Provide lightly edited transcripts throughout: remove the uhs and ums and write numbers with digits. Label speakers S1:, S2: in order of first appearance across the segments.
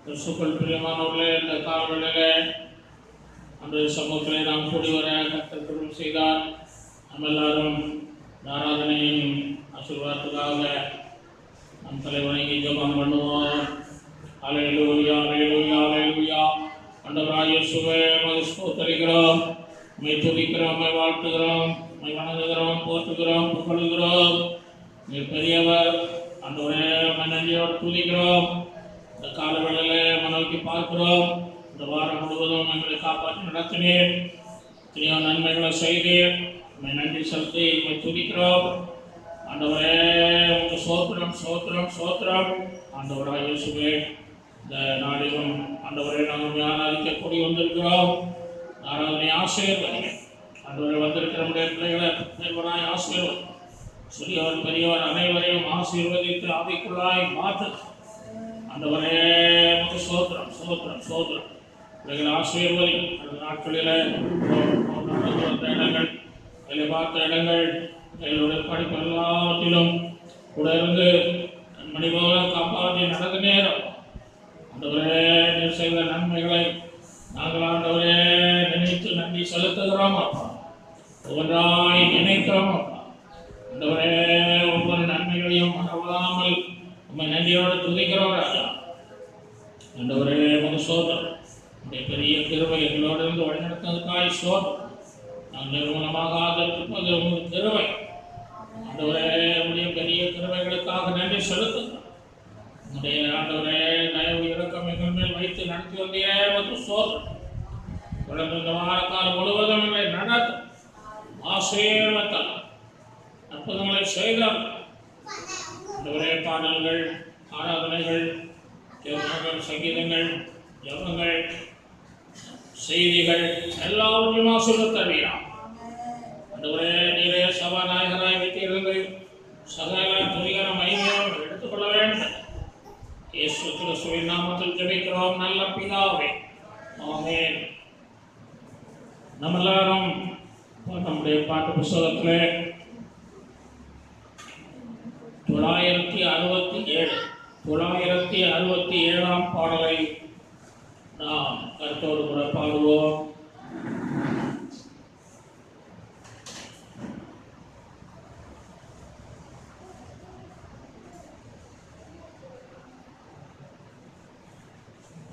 S1: கிறிஸ்துக்குள் பிரியமானவர்களே, இந்த காலங்களிலே அந்த சமூகத்திலே நாம் கூடி வர கர்த்தர் கிருபை செய்தார். நம்ம எல்லாரும் ஆராதனையின் ஆசீர்வாதத்துக்காக நம் தலை வணங்கி ஜெபம் பண்ணுவோம். அல்லேலூயா, அல்லேலூயா, அல்லேலூயா. ஆண்டவராகிய இயேசுவே, உம்மை ஸ்தோத்திரிக்கிறோம், உம்மை துதிக்கிறோம், உம்மை வாழ்த்துகிறோம், உம்மை வணங்குகிறோம், போற்றுகிறோம், புகழுகிறோம். நீர் பெரியவர். ஆண்டவரே, உம்மை நன்றியோடு துதிக்கிறோம். இந்த காலவேளையிலே நோக்கி பார்க்கிறோம். இந்த வாரம் முழுவதும் எங்களை காப்பாற்றி நடத்தினீர், எத்தனையோ நன்மைகளை செய்தீர். உம்மை நன்றி செலுத்தி உம்மை துதிக்கிறோம். ஆண்டவரே, உமக்கு ஸ்தோத்திரம், ஸ்தோத்திரம், ஸ்தோத்திரம். ஆண்டவராகிய இயேசுவே, இந்த நாளிலும் ஆண்டவரே நாங்கள் ஆராதிக்க கூடி வந்திருக்கிறோம். ஆராதனை ஆசீர்வதிங்க. ஆண்டவரே, வந்திருக்கிற நம்முடைய பிள்ளைகளை தேவனாய் ஆசீர்வதி, சிறியவர் பெரியவர் அனைவரையும் ஆசீர்வதித்து ஆவிக்குள்ளாய் மாற்று. ஆண்டவரே, உமக்கு ஸ்தோத்திரம், ஸ்தோத்திரம், ஸ்தோத்திரம். பிள்ளைகளை ஆசீர்வதி. அந்த நாட்களில் நடந்து வந்த இடங்கள், வேலை பார்த்த இடங்கள், எங்களுடைய படிப்பு எல்லாவற்றிலும் கூட இருந்து மணிபோல காப்பாற்றி நடந்த நேரம் ஆண்டவரே, நீர் செய்த நன்மைகளை நாங்கள் ஆண்டவரே நினைத்து நன்றி செலுத்துகிறோம் அப்பா. ஒவ்வொன்றாய் நினைக்கிறோம் அப்பா. ஆண்டவரே, ஒவ்வொரு நன்மைகளையும் மறவாமல் உம்மை நன்றியோடு துதிக்கிறோம் ராஜா. ஆண்டவரே, உமக்கு ஸ்தோத்திரம். உடைய பெரிய கிருபை எங்களோடு இருந்து வழிநடத்துவதற்காய் ஸ்தோத்திரம். நாங்கள் நிர்மூலமாக ஆதரிப்பது உங்கள் கிருபை. ஆண்டவரே, உடைய பெரிய கிருபைகளுக்காக நன்றி செலுத்துகிறோம். உடைய ஆண்டவரே, தயவு இரக்கம் எங்கள் மேல் வைத்து நடத்தி வந்தே வந்து ஸ்தோத்திரம். தொடர்ந்து இந்த வாரக்காலம் முழுவதும் எங்களை நடத்தும் ஆசீர்வதித்தார், அற்புதங்களை செய்தார். ஆண்டவரே, பாடல்கள், ஆராதனைகள், தேவர்கள், சங்கீதங்கள், ஜபங்கள், செய்திகள் எல்லாவற்றையும் ஆசீர்வதித்தருவீராக. ஆண்டவரே, நீரே சபாநாயகராய் வைத்திருந்து சகல துதிகர மகிமையும் எடுத்துக்கொள்ள வேண்டும். இயேசு கிறிஸ்துவின் நாமத்தில் ஜெபிக்கிறோம் நல்ல பிதாவே, ஆமென். நம்ம எல்லாரும் நம்முடைய பாட்டு புத்தகத்திலே 967 பாடலை நாம் கருத்தோடு கூட பாடுவோம்.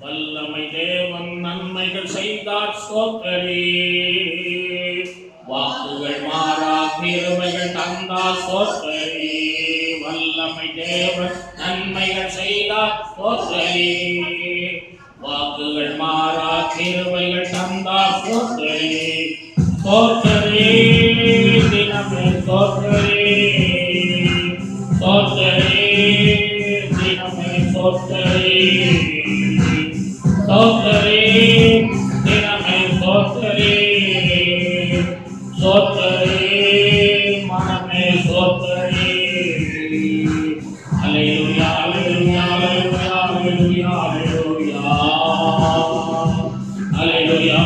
S1: வல்லமை தேவன் நன்மைகள் செய்தார் ஸ்தோத்திரி, வாக்குகள் மாறா கிருபைகள் தந்தார் ஸ்தோத்திரி. வல்லமை தேவன் நன்மைகள் செய்தார் ஸ்தோத்திரி, வாக்குகள் மாறா கிருபைகள் தந்தார் ஸ்தோத்திரி. ஸ்தோத்திரி, தினமே ஸ்தோத்திரி, ஸ்தோத்திரி, தினமே ஸ்தோத்திரி, ஸ்தோத்திரி, தினமே ஸ்தோத்திரி, ஸ்தோத்திரி, மனமே ஸ்தோத்திரி. அல்லேலூயா, அல்லேலூயா, அல்லேலூயா, அல்லேலூயா, அல்லேலூயா, அல்லேலூயா,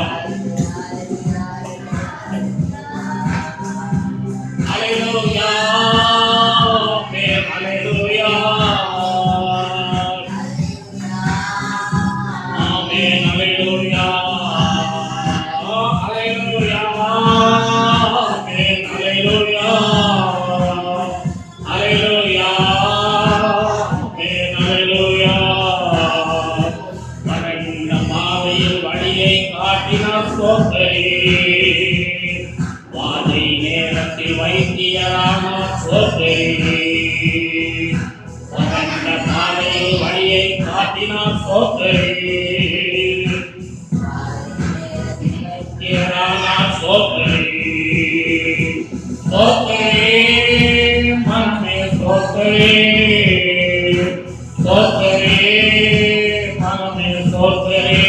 S1: அல்லேலூயா, அல்லேலூயா, ஆமென், அல்லேலூயா, அல்லேலூயா, ஆமென், அல்லேலூயா, அல்லேலூயா, ஆமென், அல்லேலூயா. வறண்ட பாதையில் வழியை காட்டினார் ஸ்தோத்திரி, வாதை நேரத்தில் வைத்தியரானார் ஸ்தோத்திரி. வறண்ட பாதையில் வழியை காட்டினார் ஸ்தோத்திரி, வைத்தியரானார் ஸ்தோத்திரி. ஸ்தோத்திரி, மனமே ஸ்தோத்திரி, ஸ்தோத்திரி, மனமே ஸ்தோத்திரி,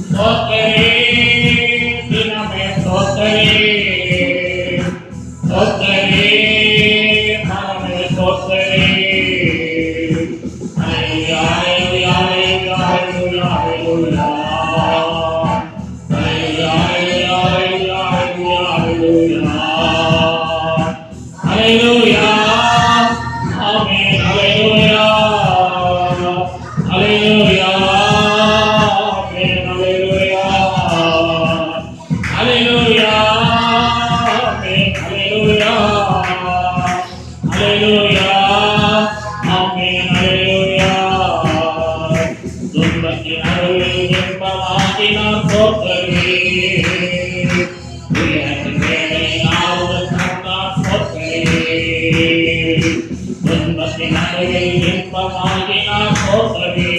S1: ஸ்தோத்திரி, தினமே ஸ்தோத்திரி, ஸ்தோத்திரி, மனமே ஸ்தோத்திரி. அல்லேலூயா, அல்லேலூயா, அல்லேலூயா, அல்லேலூயா, அல்லேலூயா, அல்லேலூயா, சோதரே உயர்ந்த வேலையாவது தந்தார் சோதரே துன்பத்தின் நடுவில் இன்பமாகினார் சோதரே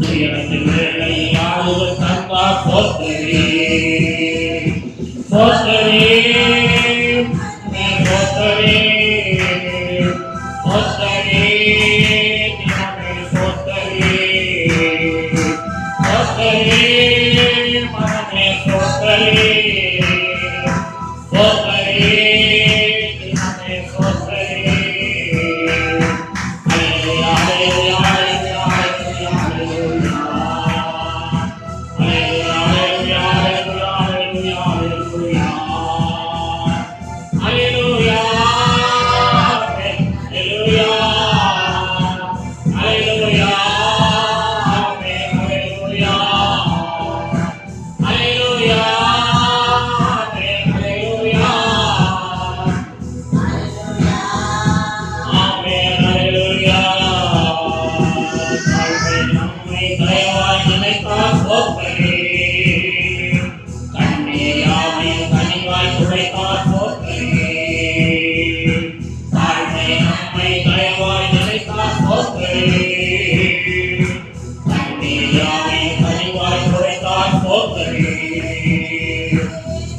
S1: உயர்ந்த வேலையாவது தந்தார் சோதரே சோதரே சோதரே சோதரே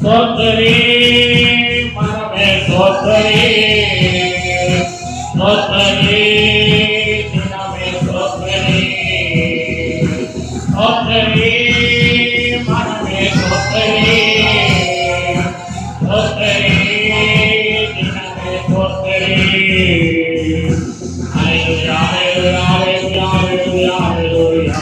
S1: Sotari, maname sotari, sotari, diname sotari, sotari, maname sotari, sotari, diname sotari. Hallelujah, hallelujah, hallelujah, hallelujah.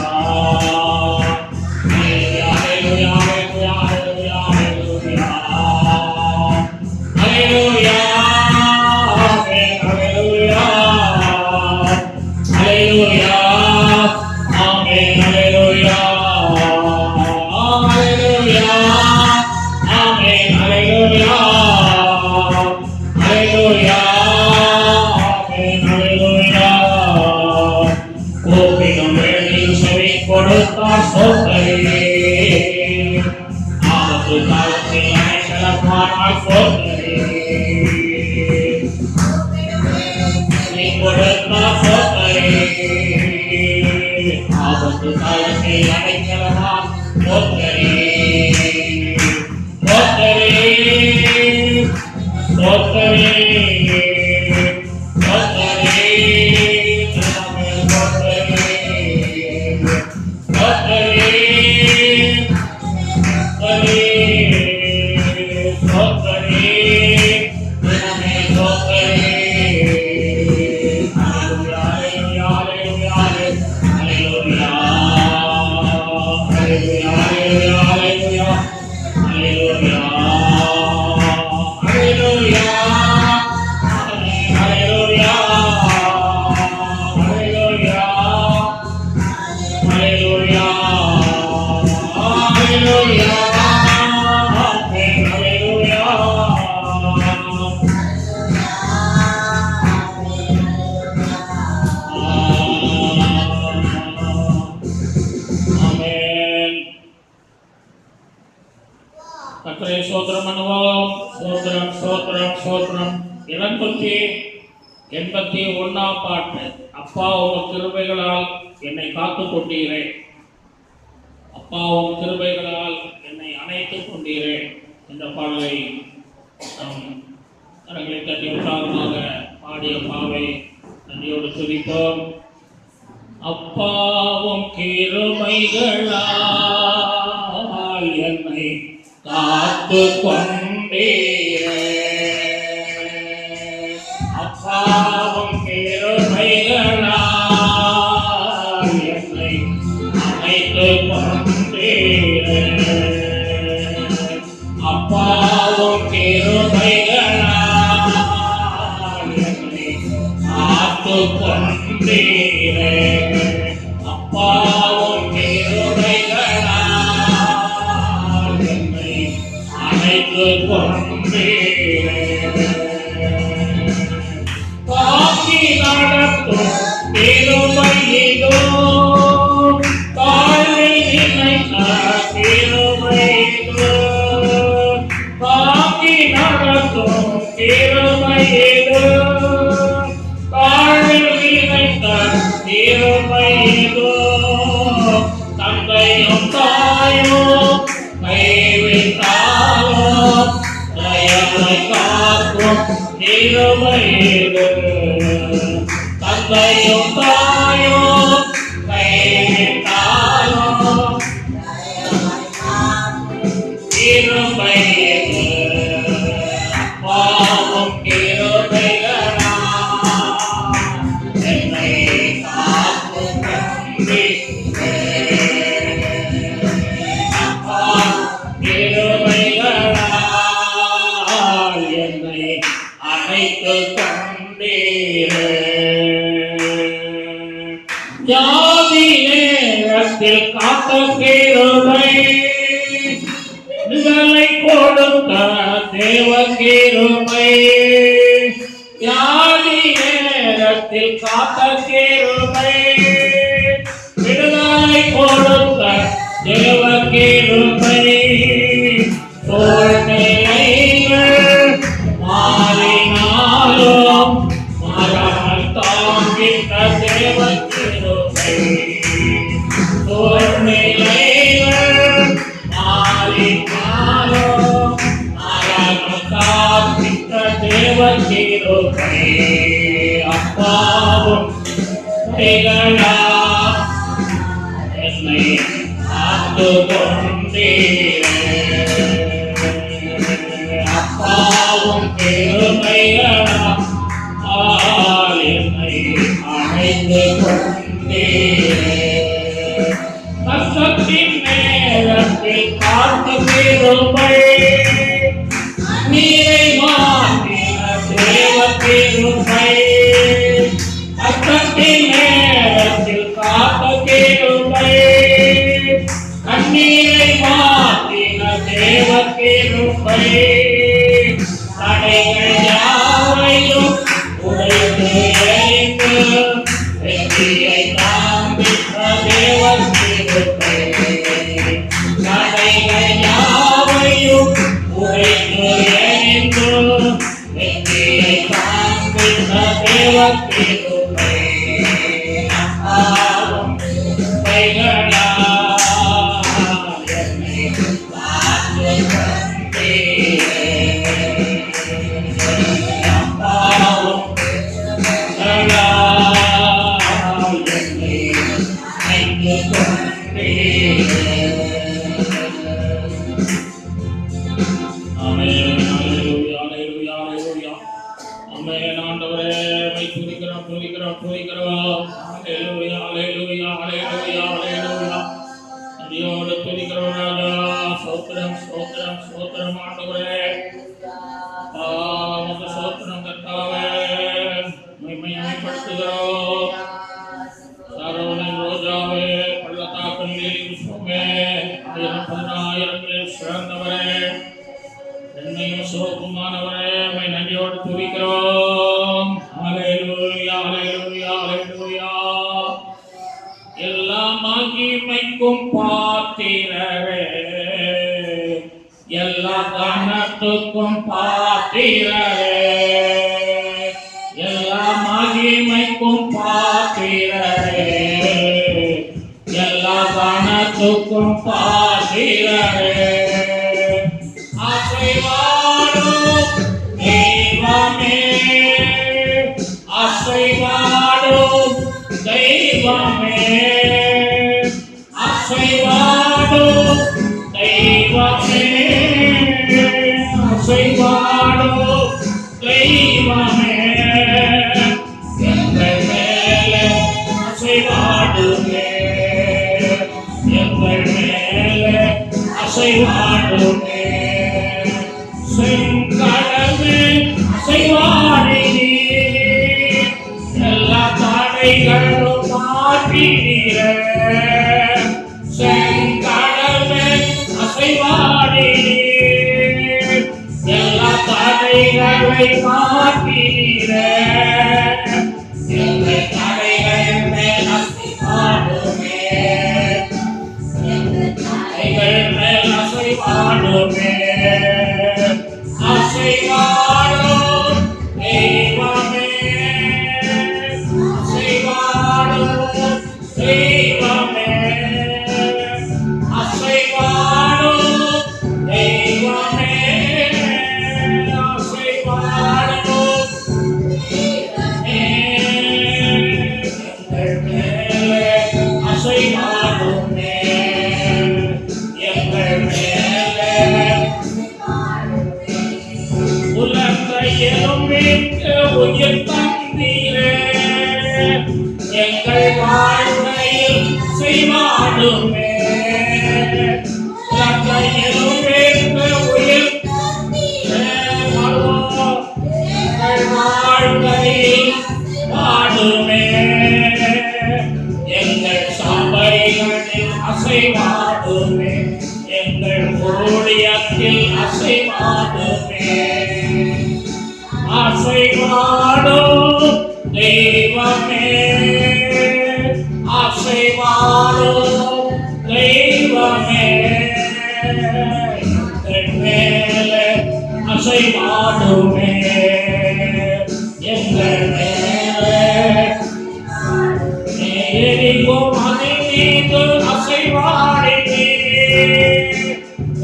S1: பாட்டு. அப்பா உம் கிருபைகளால் என்னை காத்துக் கொண்டீரே, அப்பா உம் கிருபைகளால் என்னை அணைத்துக் கொண்டீரே என்ற பாடலை நாம் கரங்களை தட்டி உற்சாகமாக பாடிய பாவை நன்றியோடு துதிப்போம். அப்பா உம் கிருபைகளால் என்னை காத்துக் கொண்டீரே, அப்பா உம் கிருபைகளால் என்னை அணைத்துக் கொண்டீரே, அப்பா உம் கிருபைகளால் என்னை காத்துக் கொண்டீரே, அப்பா உம் கிருபைகளால் என்னை அணைத்துக் கொண்டீரே. காக்கி நடத்தும் கிருபை இதோ, தாழ்வில் நினைத்த கிருபை இது வாழ்வில் நிறைந்த கிருபை இது தந்தையும் தாயும் கைவிட்டாலும் தயவை காக்கும் கிருபை இது தந்தையும் தாயும் கைவிட்டாலும் கிருபை இது பாவம் கிருபைகளா என்னை காக்கும் கிருபைகளால் என்னை அணைத்துக் கொண்டீரே ஜாதி நேரத்தில் காத்த கிருபை விடுதலை கொடுத்த தேவ கிருபை ஜாதி நேரத்தில் காத்த கிருபை விடுதலை கொடுத்த தேவ கிருபை சூழ்நிலைகள் மாறினாலும் மாறாமல் தாங்கிட்ட தேவ கிருபை சூழ்நிலைகள் மாறினாலும் மாறாமல் தாங்கிட்ட தேவ கிருபை அப்பாவும் கைகளா என்னை காத்து கொண்டீரே அப்பாவும் கிருபைகளா என்னை அணைத்து கொண்டீரே கஷ்டத்தின் நேரத்தில் காத்து கிருபை நீரை மாற்றின தேவ கிருபை கஷ்டத்தின் நேரத்தில் காத்த கிருபை கண்ணீரை மாற்றின தேவ கிருபை தடைகள் யாவையும் உடைத்து எறிந்து வெற்றியை காண்பித்த தேவ கிருபை தடைகள் யாவையும் உடைத்து எறிந்து வெற்றியை காண்பித்த தேவ கிருபை அப்பாவும் கைகளா என்னை காத்து கொண்டீரே அப்பாவும் கைகளா என்னை அணைத்து கொண்டீரே ஆமென் ஹalleluya ஹalleluya ஹalleluya ஆமென் ஆண்டவரே மை துதிக்கிறோம் ஹalleluya ஹalleluya ஹalleluya ஹalleluya அடியோடு துதிக்கிறோம் ராஜா ஸ்தோத்திரம் ஸ்தோத்திரம் ஸ்தோத்திரம் ஆண்டவரே உமக்கு ஸ்தோத்திரம் கர்த்தாவே மகிமைப்படுத்துகிறோம் சரவணன் ரோஜாவே பள்ளத்தாக்கின் லீலி புஷ்பமே 10,000 சிறந்தவரே என்னையும் சிவகுமாரவரே நன்றியோடு துதிக்கிறோம் ஹalleluya ஹalleluya ஹalleluya எல்லா மகிமைக்கும் பாத்திரரே எல்லா கனத்துக்கும் பாத்திரரே எல்லா மகிமைக்கும் பாத்திரரே எல்லா கனத்துக்கும் பாத்திரரே அசைவாடும் தெய்வமே அசைவாடும் தெய்வமே அசைவாடும் தெய்வமே அசைவாடும் தெய்வமே எங்கள் மேலே அசைவாடுமே எங்கள் மேலே அசைவாடுமே செங்கடமே அசைவாடினீ எல்லா தடைகளும் மாற்றினீரே செங்கடமே அசைவாடினீ எல்லா தடைகளை மாற்றினீரே எங்கள் தடைகள் மேல் அசைவாடுமே எங்கள் தடைகள் மேல் அசைவாடுமே அசைவாடும் அசைவாடுமே எங்கள் ஊழியத்தில் அசைவாடுமே அசைவாடும் தெய்வமே அசைவாடும் தெய்வமே எங்கள் மேலே அசைவாடுமே எங்கள் மேலே எரிகோ மதி மீது அசைவாடினே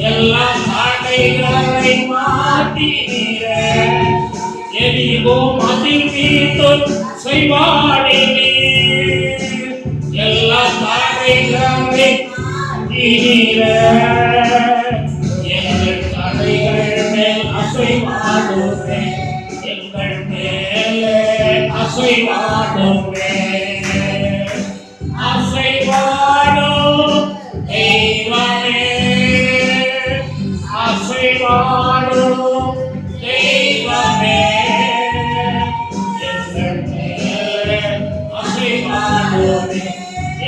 S1: எல்லா தடைகளை மாற்றினீரே எரிகோ மதி மீது அசைவாடினே எல்லா தடைகளை மாற்றினீரே எங்கள் தடைகள் மேல் அசைவாடுமே எங்கள் மேலே அசைவாடுமே அசைவாடும் தெய்வமே அசைவாடும் தெய்வமே எங்கள் மேலே அசைவாடுமே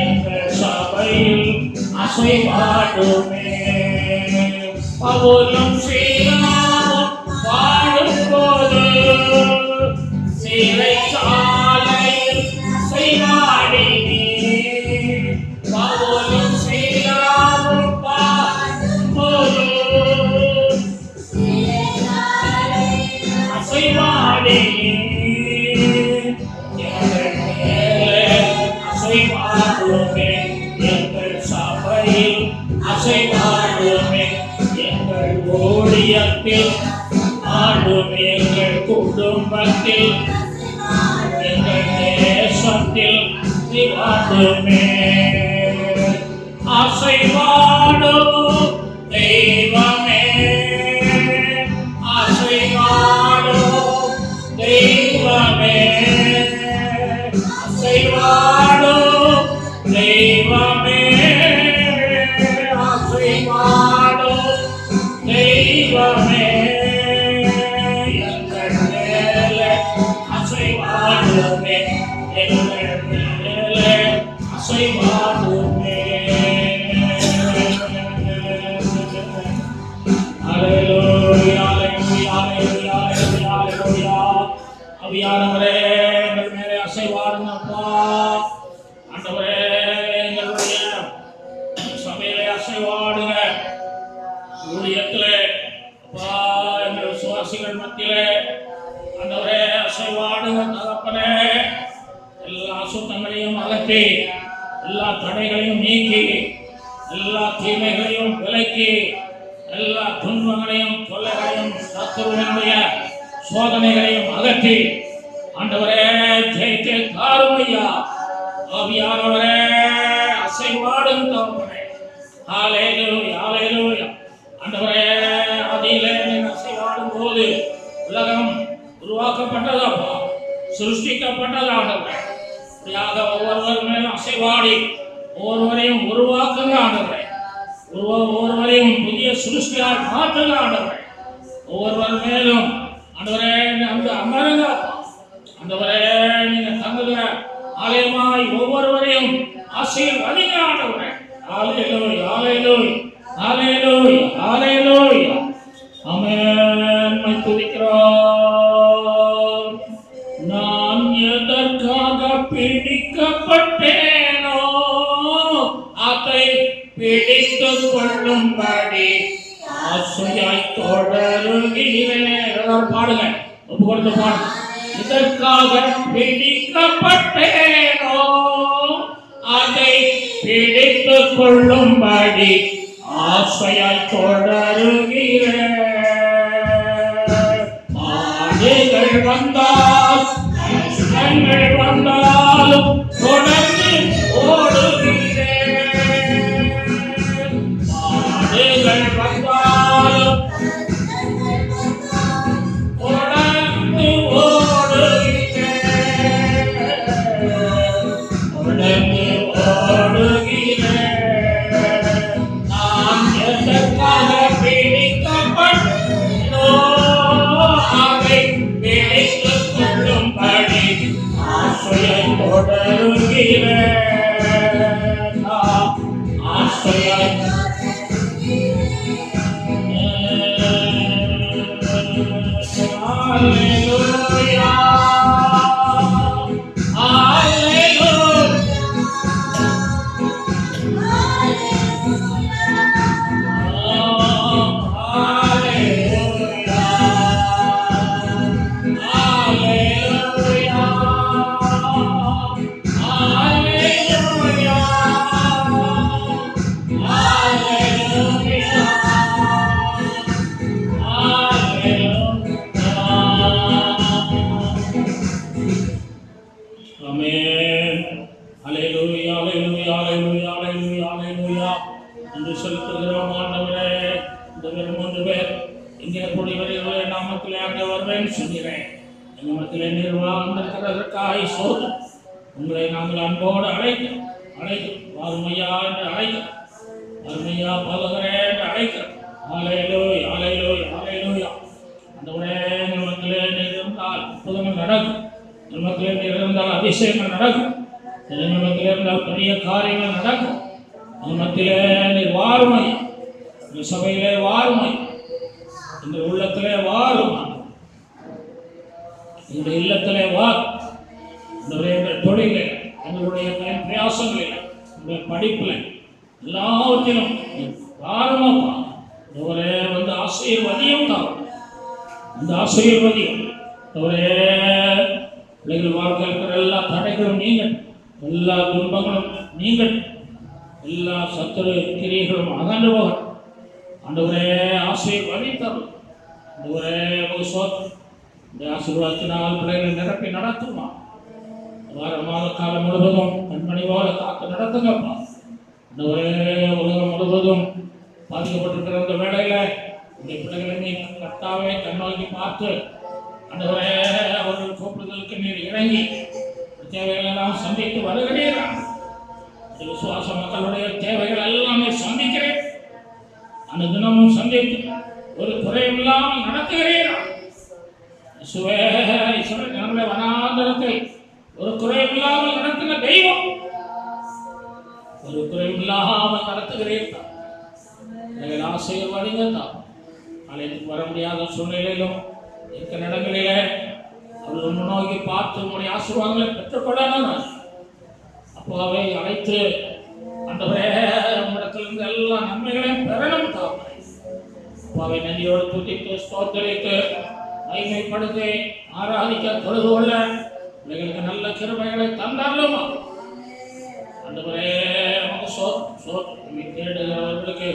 S1: எங்கள் சபையில் அசைவாடுமே பவுலும் சீலாவும் பாடும்போது சிறைச்சாலையில் அசைவாடினே பவுலும் சீலாவும் பாடும்போது அசைவாடினே எங்கள் மேலே அசைவாடுமே எங்கள் சபையில் அசைவாடுமே எங்கள் ஊழியத்தில் ஆடுமே எங்கள் குடும்பத்தில் எங்கள் தேசத்தில் அசைவாடுமே அசைவாடும் தெய்வமே அசைவாடும் தெய்வமே அசைவாடும் தெய்வமே அசைவாடும் தெய்வமே எங்கள் மேலே அசைவாடுமே எங்கள் மேலே அசைவாடுமே அல்லேலூயா அல்லேலூயா அல்லேலூயா அல்லேலூயா அபியானவரே எங்கள் மேலே அசைவாடுங்கப்பா ஆண்டவரே எங்களுடைய சபையிலே அசைவாடுங்க ஊழியத்திலே அப்பா எங்கள் விசுவாசிகள் மத்தியிலே ஆண்டவரே அசைவாடுங்க தகப்பனே எல்லா அசுத்தங்களையும் அகற்றி எல்லா தடைகளையும் நீக்கி எல்லா தீமைகளையும் விலக்கி எல்லா துன்பங்களையும் தொல்லைகளையும் சத்துருவினுடைய சோதனைகளையும் அகற்றி ஆண்டவரே ஜெயித்து தாரும் ஐயா ஆவியானவரே அசைவாடும் தகப்பனே ஹல்லேலூயா ஹல்லேலூயா ஆண்டவரே ஆதியிலே நீர் அசைவாடும் போது உலகம் உருவாக்கப்பட்டதப்பா சிருஷ்டிக்கப்பட்டது ஆண்டவரே அப்படியாக ஒவ்வொருவர் மேலும் அசைவாடி ஒவ்வொருவரையும் உருவாக்குங்க ஆண்டவரே ஒவ்வொருவரையும் புதிய சிருஷ்டியால் மாற்றுங்க ஆண்டவரே ஒவ்வொருவர் மேலும் ஆண்டவரே அந்த அமருங்க ஆண்டவரே நீங்க தங்குகிற ஆலயமாய் ஒவ்வொருவரையும் ஆசீர்வதிங்க ஆண்டவரே ஹல்லேலூயா ஹல்லேலூயா ஹல்லேலூயா ஹல்லேலூயா ஆமென் மை துதிக்கிறோம் நான் எதற்காக பிடிக்கப்பட்டேனோ அதை பிடித்துக் கொள்ளும்படி ஆசையாய் தொடருகிறேன் பாடுங்க ஒப்பு கொடுத்து பாடுங்க இதற்காக பிடிக்கப்பட்டேனோ அதை பிடித்துக் கொள்ளும்படி ஆசையாய் தொடருகிறேன் பாடுகள் வந்தால் கஷ்டங்கள் வந்தாலும் தொடர்ந்து ஓடுகிறேன் பாடுகள் வந்தாலும் தொடர்ந்து ஓடுகிறேன் தொடர்ந்து ஓடுகிறேன் நான் எதற்காக பிடிக்கப்பட்டேன் உங்களை நாங்கள் அன்போடு அழைக்கிறோம் வாருமையா என்று அழைக்கிறோம், வாருமையா பலகரே என்று அழைக்கிறோம். ஹல்லேலூயா ஹல்லேலூயா ஹல்லேலூயா. ஆண்டவரே, எங்கள் மக்களே நீர் இருந்தால் அற்புதங்கள் நடக்கும், எங்கள் மக்களே நீர் இருந்தால் அதிசயங்கள் நடக்கும், எங்கள் மக்களே இருந்தால் பெரிய காரியங்கள் நடக்கும். எங்கள் மத்தியிலே நீர் வாருமையா, எங்கள் சபையிலே வாருமையா, எங்கள் உள்ளத்திலே வாரும், எங்கள் இல்லத்திலே வாரும். எங்கள் தொழிலில், எங்களுடைய பிரயாசங்களில், எங்களுடைய படிப்பில், எல்லாவற்றிலும் வாரமாப்பா ஒரே வந்து ஆசீர்வதியும் தான். அந்த ஆசீர்வதியும் ஒரே பிள்ளைகள் வாழ்க்கை இருக்கிற எல்லா தடைகளும் நீங்கள், எல்லா துன்பங்களும் நீங்கள், எல்லா சத்துரு கிரியைகளும் அகன்று போகும். ஆண்டவரே ஆசீர்வதித்தரும். ஆண்டவரே ஒரு சோதனை இந்த ஆசீர்வாதத்தினால் பிள்ளைகளை நிரப்பி நடத்துமா. வாரமாக காலம் முழுவதும் கண்மணிவாக காத்து நடத்துங்கப்பா. இந்த ஒரே உலகம் முழுவதும் பாதிக்கப்பட்டிருக்கிற அந்த வேளையில இந்த பிள்ளைகளை நீ கர்த்தாவே கண்ணோக்கி பார்த்து அந்தவரே அவர்கள் கூப்பிடுதலுக்கு நீர் இறங்கி தேவைகள் எல்லாம் சந்தித்து வருகிறீரா. விசுவாச மக்களுடைய தேவைகள் எல்லாமே சந்திக்கிறேன். அந்த தினமும் சந்தித்து ஒரு குறையில்லாமல் நடத்துகிறீரா. நம்முடைய வனாந்தரத்தை ஒரு குறையில்லாமல் நடத்தின தெய்வம், ஒரு குறையில்லாமல் நடத்துகிறீர்கள். ஆசீர்வதிங்கத்தான். ஆலயத்துக்கு வர முடியாத சூழ்நிலையிலும் இருக்கிற இடங்களிலே அவர்கள் முன்னோக்கி பார்த்து உங்களுடைய ஆசீர்வாதங்களை பெற்றுக்கொள்ளணும். அப்பாவை அழைத்து ஆண்டவரே உங்களிடத்திலிருந்து எல்லா நன்மைகளையும் பெறணும். அப்பாவை நன்றியோடு துதித்து ஸ்தோத்திரித்து மகிமைப்படுத்தி ஆராதிக்க தொழுது கொள்ள எங்களுக்கு நல்ல கிருபைகளை தந்தாலும் ஆண்டவரே தேடுகிறவர்களுக்கு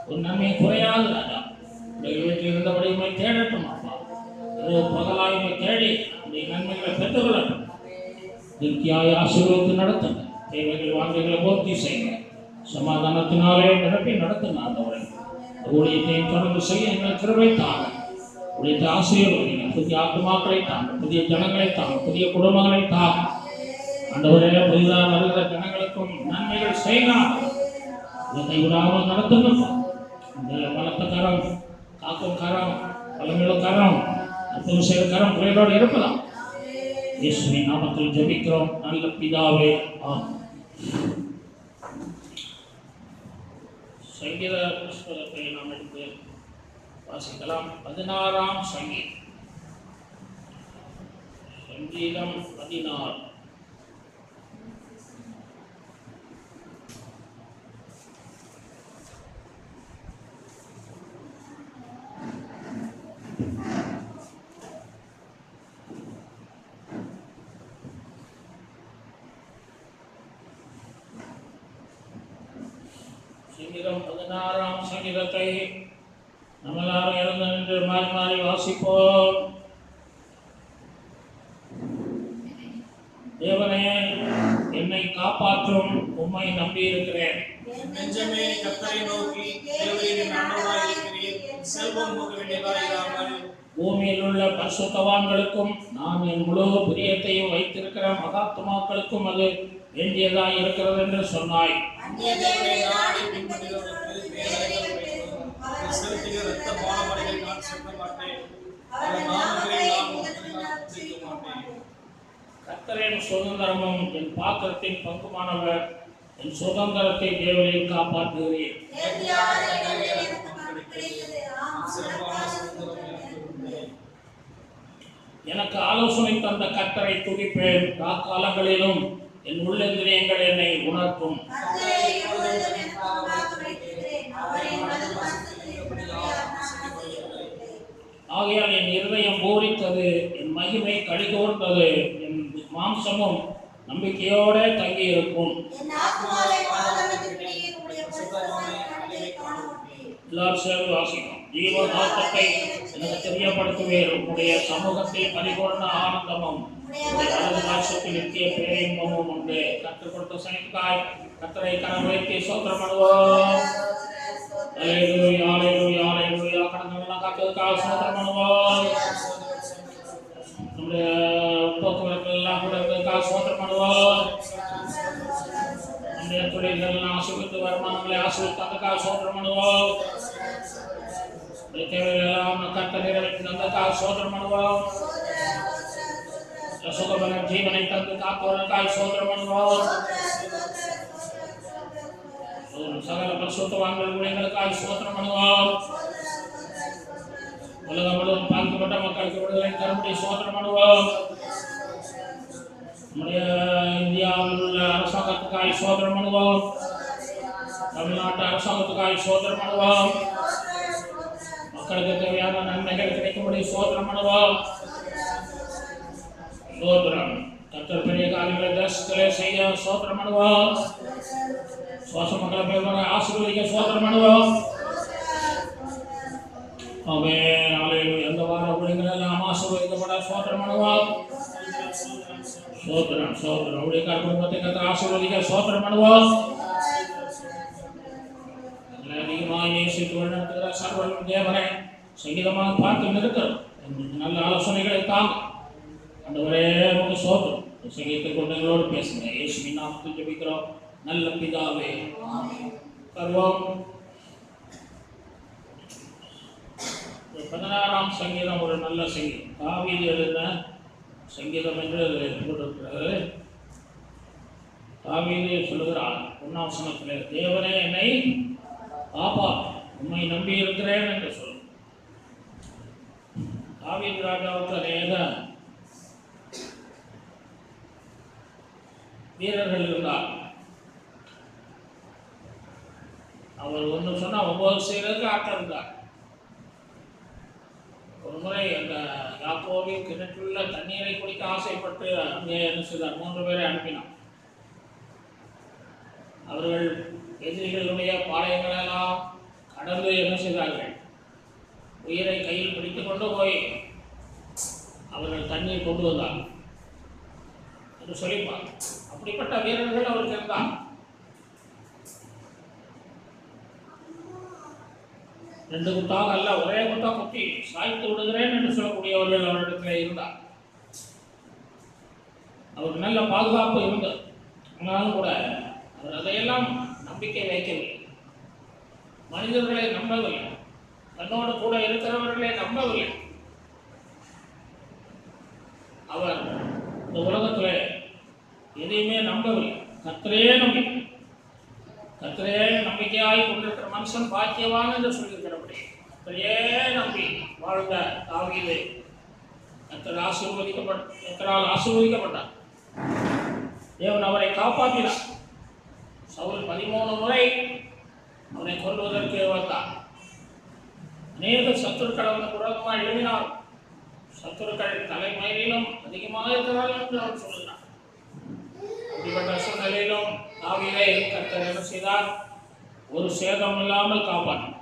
S1: ஒரு நன்மை குறையாது. ராஜா வீட்டில் இருந்தபடி உண்மை தேடட்டும். அப்பா பகலாய் உண்மை தேடி இந்த நன்மைகளை பெற்றுக்கொள்ளட்டும். திருப்தியாய் ஆசீர்வதித்து நடத்துங்க. தேவைகள் வாங்கைகளை பூர்த்தி செய்யுங்க. சமாதானத்தினாலே நிரப்பி நடத்துங்க. ஆண்டவரை ஊழியத்தையும் தொடர்ந்து செய்ய எங்கள் கிருபை தாங்க. உடைய ஆசீர்வதிங்க. புதிய ஆத்மாக்களை தாங்க, புதிய ஜனங்களை தாங்க, புதிய குடும்பங்களை தாங்க. ஆண்டவரே புதிதாக வருகிற ஜனங்களுக்கும் நன்மைகள் செய்யலாம். இதை விடாமல் நடத்துங்கப்பா. இந்த பலத்த கரம், காக்கும் கரம், பலமிழ கரம், அற்புதம் செய்கிற கரம் பிள்ளைகளோடு இருப்பதாம். இயேசுவின் நாமத்தில் ஜெபிக்கிறோம் நல்ல பிதாவே, ஆமென். சங்கீத புஸ்தகத்தை நாம் எடுத்து வாசிக்கலாம். 16ஆம் சங்கீதம், சங்கீதம் 16. சங்கீதம் 16ஆம் சங்கீதத்தை நம்மளாரும் எழுந்து நின்று மாறி மாறி வாசிப்போம். தேவனே, என்னை காப்பாற்றும், உம்மை நம்பி இருக்கிறேன்.
S2: நெஞ்சமே கர்த்தரை நோக்கி தேவரீரின் ஆண்டவராய் இருக்கிறீர். செல்வம் போக வேண்டியதாயிராமல்
S1: பூமியில் உள்ள பரிசுத்தவான்களுக்கும் நான் என் முழு பிரியத்தையும் வைத்திருக்கிற மகாத்மாக்களுக்கும் அது வேண்டியதாய் இருக்கிறது என்று சொன்னாய். கர்த்தரின் சுதந்திரமும் என் பாத்திரத்தின் பங்குமானவர். என் சுதந்திரத்தை தேவனில் காப்பாற்றுகிறேன். எனக்கு ஆலோசனை தந்த கர்த்தரை துதிப்பேன். காலங்களிலும் என் உள்ளந்திரியங்கள் என்னை உணர்த்தும். ஆகையால் என் இருதயம் பூரித்தது, என் மகிமை கடிகோர்ந்தது, என் மாம்சமும் நம்பிக்கையோட தங்கி இருக்கும். எல்லாரும் சேர்ந்து வாசிக்கும். ஜீவ நாட்டத்தை எனக்கு தெரியப்படுத்துவேன். உங்களுடைய சமூகத்தில் பரிபூர்ண ஆனந்தமும் வலது பாசத்தில் நித்திய பேரின்பமும் உண்டு. கற்றுக் கொடுத்த சனிக்காய் கத்தரை கரம் வைத்து சோத்திரம் பண்ணுவோம். அல்லேலூயா அல்லேலூயா அல்லேலூயா. கடந்தவெல்லாம் காத்ததுக்காக சோத்திரம் பண்ணுவோம். நம்முடைய போக்குவரத்து எல்லாம் கூட இருந்ததுக்காக சோத்திரம் பண்ணுவோம். நம்முடைய தொழில்கள் ஆசிர்வித்து வருமானங்களை ஆசிர்வித்து அதுக்காக சோத்திரம் பண்ணுவோம். தேவையெல்லாம் கத்த நிறைவேற்றி தந்ததுக்காக சோத்திரம் பண்ணுவோம். சுகபல ஜீவனை தந்து காப்பதற்காக சோத்திரம் பண்ணுவோம். சகல பரிசுத்தவான்கள் ஊழியர்களுக்காக சோத்திரம் பண்ணுவோம். உலகம் முழுவதும் பாதிக்கப்பட்ட மக்களுக்கு விடுதலை தரும்படி சோத்திரம் பண்ணுவோம். நம்முடைய இந்தியாவில் உள்ள அரசாங்கத்துக்காக சோத்திரம் பண்ணுவோம். தமிழ்நாட்டு அரசாங்கத்துக்காக சோத்திரம் பண்ணுவோம். மக்களுக்கு தேவையான நன்மைகள் கிடைக்கும்படி சோத்திரம் பண்ணுவோம். சோத்திரம். கர்த்தர் பெரிய காரியங்களை தேசத்திலே செய்ய சோத்திரம் பண்ணுவோம். சுவாச மக்களை பேர் ஆசீர்வதிக்க சோத்திரம் பண்ணுவோம். ஆமென் அல்லேலூயா. எந்த வார ஊழியர்கள் எல்லாம் ஆசீர்வதிக்கப்பட சோத்திரம் பண்ணுவோம். சோத்திரம் சோத்திரம். ஊழியக்கார குடும்பத்தை கர்த்தர் ஆசீர்வதிக்க சோத்திரம் பண்ணுவோம். அதிகமாக நேசித்து வழிநடத்துகிற சர்வரும் தேவனை சங்கீதமாக பார்த்து நிறுத்தரும். நல்ல ஆலோசனைகளை தாங்க. ஆண்டவரே உங்க சோத்திரம். சங்கீதத்தை கொண்டு எங்களோடு பேசுங்க. இயேசுவின் நாமத்தில் ஜெபிக்கிறோம் நல்ல பிதாவே. கர்வம் 16ஆம் சங்கீதம் ஒரு நல்ல சங்கீதம். தாவீது எழுதின சங்கீதம் என்று போட்டிருக்கிறது. தாவீது சொல்லுகிறார் 1ஆம் வசனத்திலே, தேவனே என்னை காப்பார், உம்மை நம்பி இருக்கிறேன் என்று சொல்லு. தாவீது ராஜாவுக்கு அநேக வீரர்கள் இருந்தார். அவர் ஒன்று சொன்னா 9 செய்யறதுக்கு ஆட்டம் இருந்தார். ஒரு முறை அந்த யாக்கோபின் கிணற்றுள்ள தண்ணீரை குடிக்க ஆசைப்பட்டு அங்கே என்ன செய்தார், 3 பேரை அனுப்பினார். அவர்கள் எதிரிகளுடைய பாளையங்களெல்லாம் கடந்து என்ன செய்தார்கள், உயிரை கையில் பிடித்து கொண்டு போய் அவர்கள் தண்ணீர் கொண்டு வந்தார் என்று சொல்லிப்பார். அப்படிப்பட்ட வீரர்கள் அவருக்கு இருந்தார். ரெண்டு குத்தாக அல்ல, ஒரே குத்தா குத்தி சாய்த்து விடுகிறேன் என்று சொல்லக்கூடியவர்கள் அவரிடத்தில் இருந்தார். அவருக்கு நல்ல பாதுகாப்பு இருந்தது. ஆனாலும் கூட அவர் அதையெல்லாம் நம்பிக்கை வைக்கவில்லை. மனிதர்களை நம்பவில்லை. தன்னோடு கூட இருக்கிறவர்களை நம்பவில்லை. அவர் இந்த உலகத்தில் எதையுமே நம்பவில்லை. கர்த்தரையே நம்பி, கர்த்தரையே நம்பிக்கையாய் கொண்டிருக்கிற மனுஷன் பாக்கியவான் என்று சொல்லியிருக்கிறபடி கர்த்தரையே நம்பி வாழ்ந்த தாவீது கர்த்தரால் ஆசீர்வதிக்கப்பட்டார். தேவன் அவரை காப்பாற்றினார். சவுல் 13 முறை அவனை கொல்வதற்கு வந்தார். அநேக சத்துருக்கள் அவனுக்கு விரோதமாக எழுதினார். சத்துருக்கள் தலைமயிலும் அதிகமாக இருக்கிறார்கள் என்று அவர் சொல்கிறார். இப்படிப்பட்ட சூழ்நிலையிலும் தாவீதை கர்த்தர் என்ன செய்தார், ஒரு சேதம் இல்லாமல் காப்பாற்றினார்.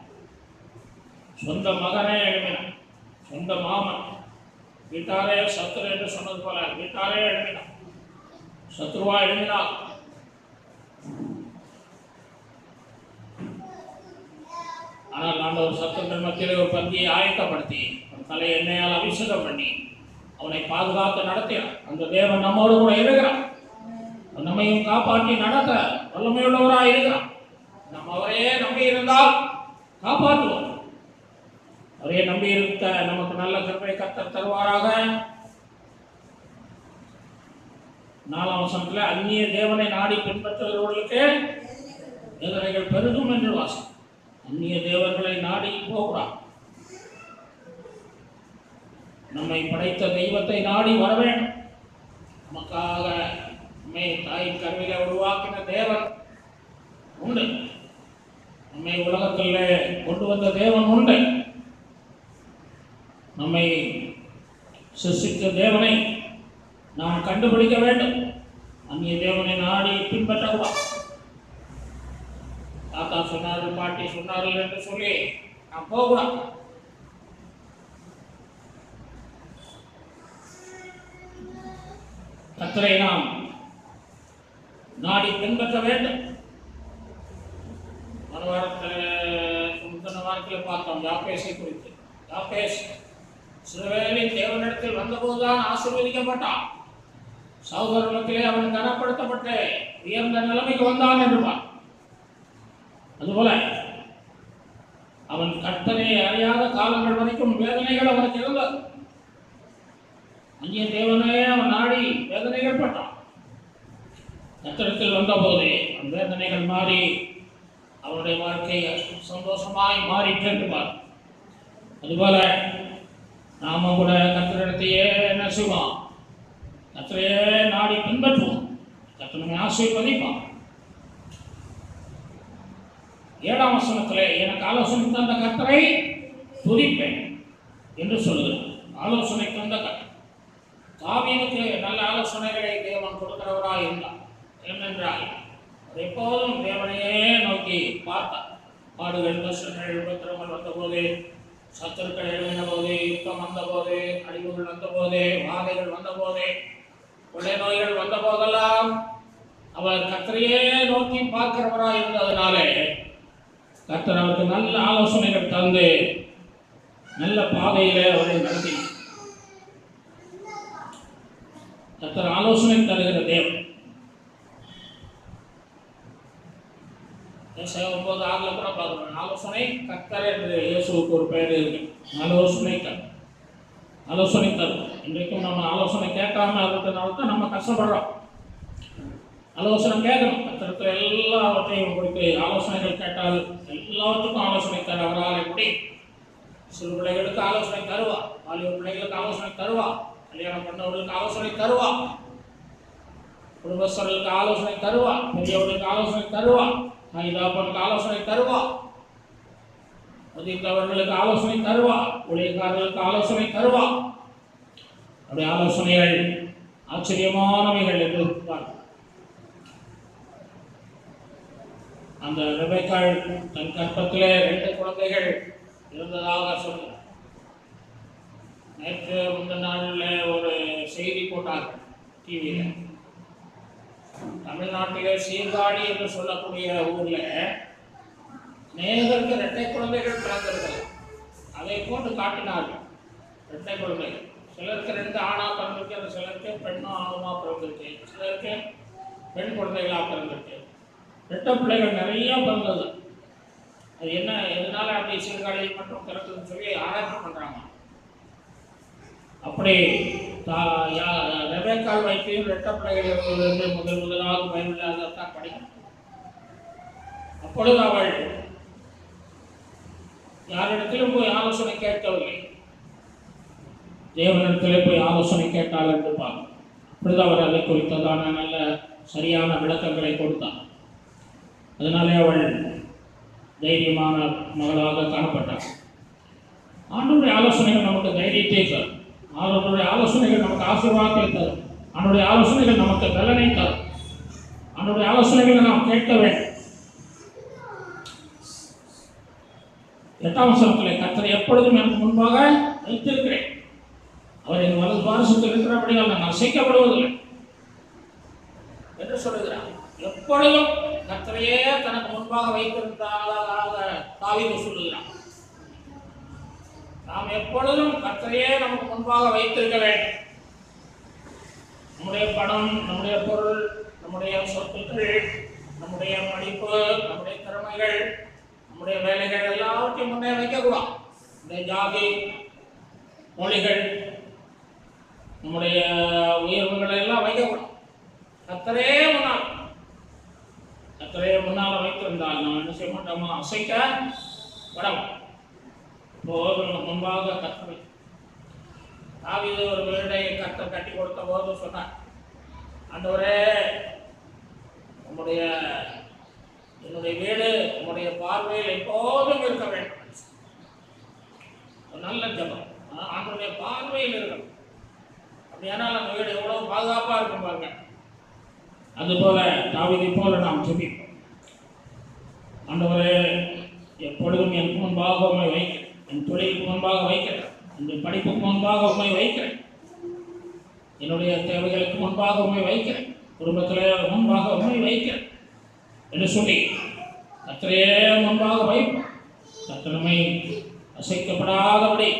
S1: சொந்த மகனே எழுப்பினார். சொந்த மாமன் வீட்டாரே சத்துரு என்று சொன்னது போல வீட்டாரே எழுப்பினார். சத்ருவா எழுப்பினார். ஆனால் ஆண்டவர் சத்துருக்கள் மத்தியிலே ஒரு பந்தியை ஆயத்தப்படுத்தி தலை எண்ணெயால் அபிஷேகம் பண்ணி அவனை பாதுகாத்து நடத்தினார். அந்த தேவன் நம்மோடு கூட இருக்கிறார். நம்மையும் காப்பாற்றி நடத்த வல்லமையுள்ளவராக இருக்கிறார். நம்ம அவரையே நம்பி இருந்தால் காப்பாற்றுவோம். அவரையே நம்பி இருக்க நமக்கு நல்ல கிருபை கர்த்தர் தருவாராக. 4ஆம் வசனத்தில் அந்நிய தேவனை நாடி பின்பற்றுகிறவர்களுக்கு வேதனைகள் பெருகும் என்று வாசம். அந்நிய தேவர்களை நாடி போகக்கூடாது. நம்மை படைத்த தெய்வத்தை நாடி வர வேண்டும். நமக்காக நம்மை தாயின் கருவில உருவாக்கின தேவன் உண்டு. நம்மை உலகத்தில் கொண்டு வந்த தேவன் உண்டு. நம்மை சிருஷ்டித்த தேவனை நாம் கண்டுபிடிக்க வேண்டும். அந்நிய தேவனை நாடி பின்பற்றக்கூடாது. தாத்தா சொன்னார்கள், பாட்டி சொன்னார்கள் என்று சொல்லி நாம் போகக்கூடாது. கர்த்தரை நாம் நாடி பின்பற்ற வேண்டும். முந்தின வாரத்தில் பார்த்தோம் யாப்பேசை குறித்து. யாப்பேஸ் இஸ்ரவேலின் தேவனிடத்தில் வந்தபோதுதான் ஆசீர்வதிக்கப்பட்டான். சகோதரத்திலே அவன் கனப்படுத்தப்பட்டு உயர்ந்த நிலைமைக்கு வந்தான் என்றுவான். அதுபோல அவன் கர்த்தரை அறியாத காலங்கள் வரைக்கும் வேதனைகள் அவனுக்கு இருந்தது. அந்நிய தேவனே அவன் நாடி வேதனைகள் பட்டான். கர்த்தரிடத்தில் வந்தபோதே அவன் வேதனைகள் மாறி அவனுடைய வாழ்க்கை சந்தோஷமாய் மாறிட்டு என்றுவார். அதுபோல நாம கூட கர்த்தரிடத்தையே என்ன செய்வோம்? கர்த்தரையே நாடி பின்பற்றுவோம். கர்த்தர் நம்மை ஆசீர்வதிப்பான். 7ஆம் வசனத்திலே எனக்கு ஆலோசனை தந்த கர்த்தரை துதிப்பேன் என்று சொல்லுகிறார். ஆலோசனை தந்த கர்த்தர். தாவீதுக்கு நல்ல ஆலோசனைகளை தேவன் கொடுக்கிறவராய் இருந்தார். ஏனென்றால் எப்போதும் தேவனையே நோக்கி பார்த்தார். பாடுகள், கஷ்டங்கள், உபத்திரங்கள் வந்தபோது, சத்துருக்கள் எழுதின போது, யுத்தம் வந்தபோது, அழிவுகள் வந்தபோது, வாதைகள் வந்தபோது, கொள்ளை நோய்கள் வந்த போதெல்லாம் அவர் கர்த்தரையே நோக்கி பார்க்கிறவராய் இருந்ததுனாலே கர்த்தர் அவருக்கு நல்ல ஆலோசனைகள் தந்து நல்ல பாதையிலே அவரை நடத்தினார். கர்த்தர் ஆலோசனை தருகிற தேவன். 9:6 கூட பார்க்கிறோம். ஆலோசனை கர்த்தர் என்று இயேசுவுக்கு ஒரு பெயர் இருக்கு. ஆலோசனை கர்த்தர். ஆலோசனை தரும். இன்றைக்கும் நம்ம ஆலோசனை கேட்காம இருக்கிறதுனால தான் நம்ம கஷ்டப்படுறோம். ஆலோசனை கேட்கணும். கர்த்தர் எல்லாவற்றையும் குறித்து ஆலோசனைகள் கேட்டால் எல்லாவற்றுக்கும் ஆலோசனை தர அவரால் எப்படி? சிறு பிள்ளைகளுக்கு ஆலோசனை தருவா, வாலிப பிள்ளைகளுக்கு ஆலோசனை தருவா, கல்யாணம் பண்ணவர்களுக்கு ஆலோசனை தருவா, குடும்பஸ்தர்களுக்கு ஆலோசனை தருவா, பெரியவர்களுக்கு ஆலோசனை தருவா, தாய்தாப்பனுக்கு ஆலோசனை தருவா, மதித்தவர்களுக்கு ஆலோசனை தருவா, ஊழியக்காரர்களுக்கு ஆலோசனை தருவா. அப்படி ஆலோசனைகள் ஆச்சரியமானவைகள் என்று பார்க்கிறோம். அந்த ரெபெக்காள் தன் கற்பத்திலே 2 குழந்தைகள் இருந்ததாக சொல்கிறார். நேற்று முந்தின நாளில் ஒரு செய்தி போட்டார்கள் டிவியில். தமிழ்நாட்டிலே சீர்காழி என்று சொல்லக்கூடிய ஊரில் நேருக்கு 2 குழந்தைகள் பிறந்திருக்கிறது. அதை போட்டு காட்டினார்கள். 2 குழந்தைகள். சிலருக்கு 2 ஆணா பிறந்திருக்கு, சிலருக்கு பெண்ணும் ஆணுமா பிறந்திருக்கு, சிலருக்கு பெண் குழந்தைகளாக பிறந்திருக்கு. 2 பிள்ளைகள் நிறைய பிறந்தது. அது என்ன, எதனால அப்படி சீர்காழியில் மட்டும் பிறக்குதுன்னு சொல்லி ஆராய்ச்சி பண்ணுறாங்க. அப்படி ரெபெக்காள் வைத்தியும் 2 பிள்ளைகள் இருந்தது முதலாவது பைபிளில் தான் படிக்கணும். அப்பொழுது அவள் யாரிடத்திலும் போய் ஆலோசனை கேட்கவில்லை, தேவனிடத்திலே போய் ஆலோசனை கேட்டாள் என்று பார்க்கணும். அப்படிதான் அவர் அதை குறித்ததான நல்ல சரியான விளக்கங்களை கொடுத்தார். அதனாலே அவள் தைரியமான மகளாக காணப்பட்டார். ஆண்டவருடைய ஆலோசனைகள் நமக்கு தைரியத்தை தரும். ஆண்டவருடைய ஆலோசனைகள் நமக்கு ஆசீர்வாதத்தை தரும். ஆண்டவருடைய ஆலோசனைகள் நமக்கு பலனை தரும். ஆண்டவருடைய ஆலோசனைகளை நாம் கேட்க வேண்டும். 8ஆம் வசனத்திலே கர்த்தரை எப்பொழுதும் எனக்கு முன்பாக வைத்திருக்கிறேன். அவர் என் வலது பாரசத்தில் இருக்கிறபடியால் நான் அசைக்கப்படுவதில்லை என்று சொல்லுகிறார். எப்பொழுதும் கர்த்தரையே தனக்கு முன்பாக வைத்திருந்ததாக தாவீது சொல்லுகிறார். நாம் எப்பொழுதும் கர்த்தரையே நமக்கு முன்பாக வைத்திருக்க வேண்டும். நம்முடைய பணம், நம்முடைய பொருள், நம்முடைய சொத்துக்கள், நம்முடைய படிப்பு, நம்முடைய திறமைகள், நம்முடைய வேலைகள் எல்லாவற்றையும் முன்னே வைக்கக்கூடாது. நம்முடைய ஜாதி, மொழிகள், நம்முடைய உயர்வுகளை எல்லாம் வைக்கக்கூடாது. கர்த்தரே முன்னால் கர்த்தரே முன்னால் வைத்திருந்தால் நாம் என்ன செய்ய மாட்டோமா? அசைக்க படம் போதும் முன்பாக கர்த்தரை. தாவீது ஒரு வீடை கர்த்தர் கட்டி கொடுத்த போது சொன்னார், ஆண்டவரே என்னுடைய வீடு உங்களுடைய பார்வையில் எப்போதும் இருக்க வேண்டும். ஒரு நல்ல ஜபம், ஆண்டவருடைய பார்வையில் இருக்கணும். அப்படியானால் அந்த வீடு எவ்வளவு பாதுகாப்பா இருக்கும் பாருங்க. அதுபோல தாவீதை போல நாம் ஜெபிப்போம். ஆண்டவரே எப்பொழுதும் எனக்கு முன்பாக உண்மை வைக்கிறேன், என் தொழிலுக்கு முன்பாக வைக்கிறேன், என் படிப்புக்கு முன்பாக உண்மை வைக்கிறேன், என்னுடைய தேவைகளுக்கு முன்பாக உண்மை வைக்கிறேன், குடும்பத்தில் முன்பாக உண்மை வைக்கிறேன் என்று சொல்லி கர்த்தரையே முன்பாக வைப்போம். கர்த்தர் நம்மை அசைக்கப்படாதபடி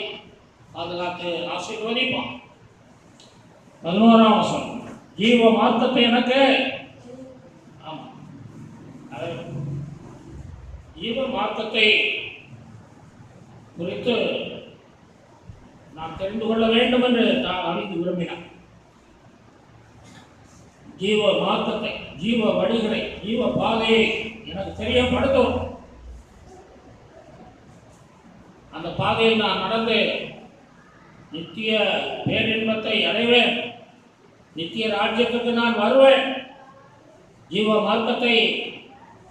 S1: பாதுகாத்து ஆசீர்வதிப்போம். 11ஆம் வசனம், ஜீவ மார்க்கத்தை எனக்கு ஜீவ மார்க்கத்தை குறித்து நாம் தெரிந்து கொள்ள வேண்டும் என்று அறிந்து விரும்பினார். ஜீவ மார்க்கத்தை, ஜீவ வழிகளை, ஜீவ பாதையை எனக்கு தெரியப்படுத்தும். அந்த பாதையில் நான் நடந்து நித்திய பேரின்பத்தை அடைவேன், நித்திய ராஜ்யத்துக்கு நான் வருவேன். ஜீவ மார்க்கத்தை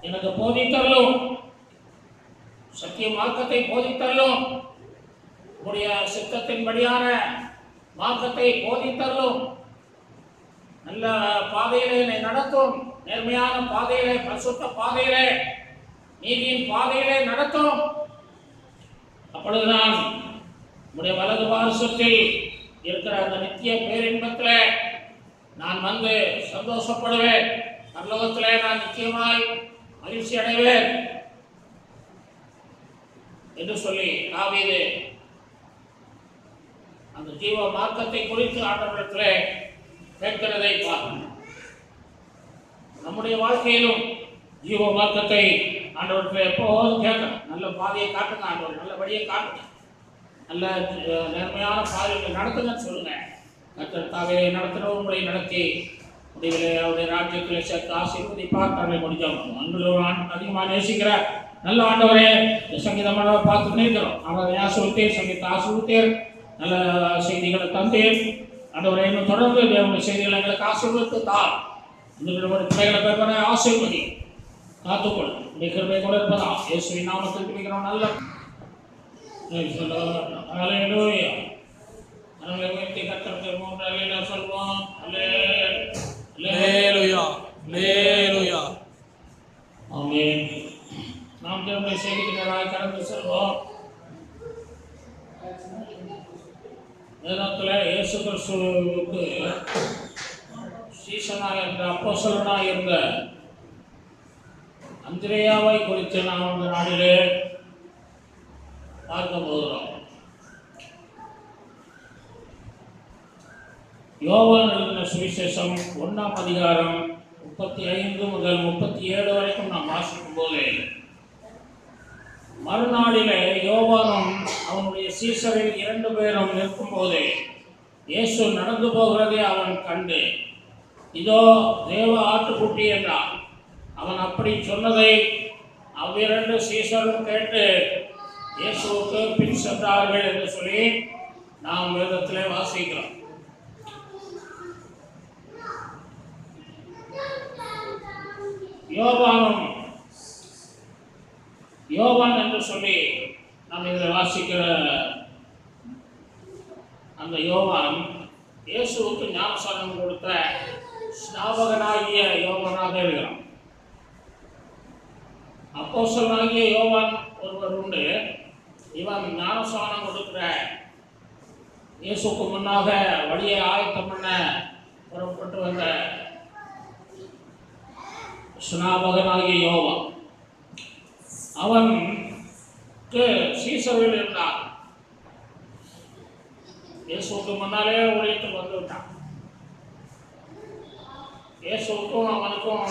S1: எனக்கு போதித்தள்ளும், சத்திய மார்க்கத்தை போதித்தள்ளும், உடைய சித்தத்தின்படியான மார்க்கத்தை போதித்தள்ளும், நல்ல பாதையிலே என்னை நடத்தும், நேர்மையான பாதையிலே, பரிசுத்த பாதையிலே, நீதியின் பாதையிலே நடத்தும். அப்பொழுது நான் உடைய வலது பாரசத்தில் இருக்கிற அந்த நித்திய பேரின்பத்தில் நான் வந்து சந்தோஷப்படுவேன், பரலோகத்திலே நான் நிச்சயமாய் மகிழ்ச்சி அடைவேன் என்று சொல்லி தாவீது அந்த ஜீவ மார்க்கத்தை குறித்து ஆண்டவரிடத்திலே கேட்கிறதை பார்க்கணும். நம்முடைய வாழ்க்கையிலும் ஜீவ மார்க்கத்தை ஆண்டவரிடத்தில் எப்போதும் கேட்கணும். நல்ல பாதையை காட்டுங்க ஆண்டவர், நல்ல வழியை காட்டுங்க, நல்ல நேர்மையான பாதையை நடத்துங்கன்னு சொல்லுங்க. கர்த்தர் தாவே நடத்தின உங்களை நடத்தி முடிவிலே அவருடைய ராஜ்யத்திலே சேர்த்து ஆசீர்வதிப்பார். தன்னை முடிஞ்சோம் அன்பு அதிகமாக நேசிக்கிற நல்ல ஆண்டவரே, சங்கீதமான பார்த்து நிற்கிறோம். அவரை ஆசிர்வத்தீர், சங்கீத ஆசிர்வத்தீர், நல்ல செய்திகளை தந்தேன் ஆண்டவரை. இன்னும் தொடர்ந்து தேவனுடைய செய்திகளை எங்களுக்கு ஆசீர்வதித்து தார். இந்த பிள்ளைகளை பேர்பட ஆசீர்வதி காத்துக்கொள். உடைய கிருபை கூட இருப்பதா இயேசுவின் நாமத்தில் துதிக்கிறோம். நல்ல அல்லேலூயா. நம்மை உயர்த்தி கர்த்தருக்கு 3 அல்லேலூயா சொல்வோம்.
S2: அல்லேலூயா, அல்லேலூயா.
S1: ஆமென். நாம் தேவனுடைய செய்திக்கு கடந்து செல்வோம். வேதத்தில் இயேசு கிறிஸ்துவுக்கு சீசனாக இருந்த, அப்போஸ்தலனாக இருந்த அந்திரேயாவை குறித்து நாம் அந்த நாளிலே பார்க்க போகிறோம். யோவான் எழுதின சுவிசேஷம் 1ஆம் அதிகாரம் 35 முதல் 37 வரைக்கும் நாம் வாசிக்கும் போது, மறுநாளிலே யோவானும் அவனுடைய சீசரில் 2 பேரும் நிற்கும்போது இயேசு நடந்து போகிறதை அவன் கண்டு, இதோ தேவ ஆட்டுக்குட்டி என்றான். அவன் அப்படி சொன்னதை அவ்விரண்டு சீசரும் கேட்டு இயேசுவுக்கு பின் சென்றார்கள் என்று சொல்லி நாம் வேதத்திலே வாசிக்கிறோம். யோவான் என்று சொல்லி நாம் இதில் வாசிக்கிற அந்த யோவான் இயேசுவுக்கு ஞானஸ்நானம் கொடுத்த ஸ்நாபகனாகிய யோவானாக இருக்கிறான். அப்போஸ்தலனாகிய யோவான் ஒருவர் உண்டு. இவன் ஞானஸ்நானம் கொடுக்கிற இயேசுக்கு முன்னாக வழியை ஆயத்தம் பண்ண புறப்பட்டு வந்த ஸ்நாபகனாகிய யோவான். அவனுக்கு சீசரில் இருந்தான். இயேசுக்கு முன்னாலே ஊழியத்துக்கு வந்து விட்டான். இயேசுக்கும் அவனுக்கும்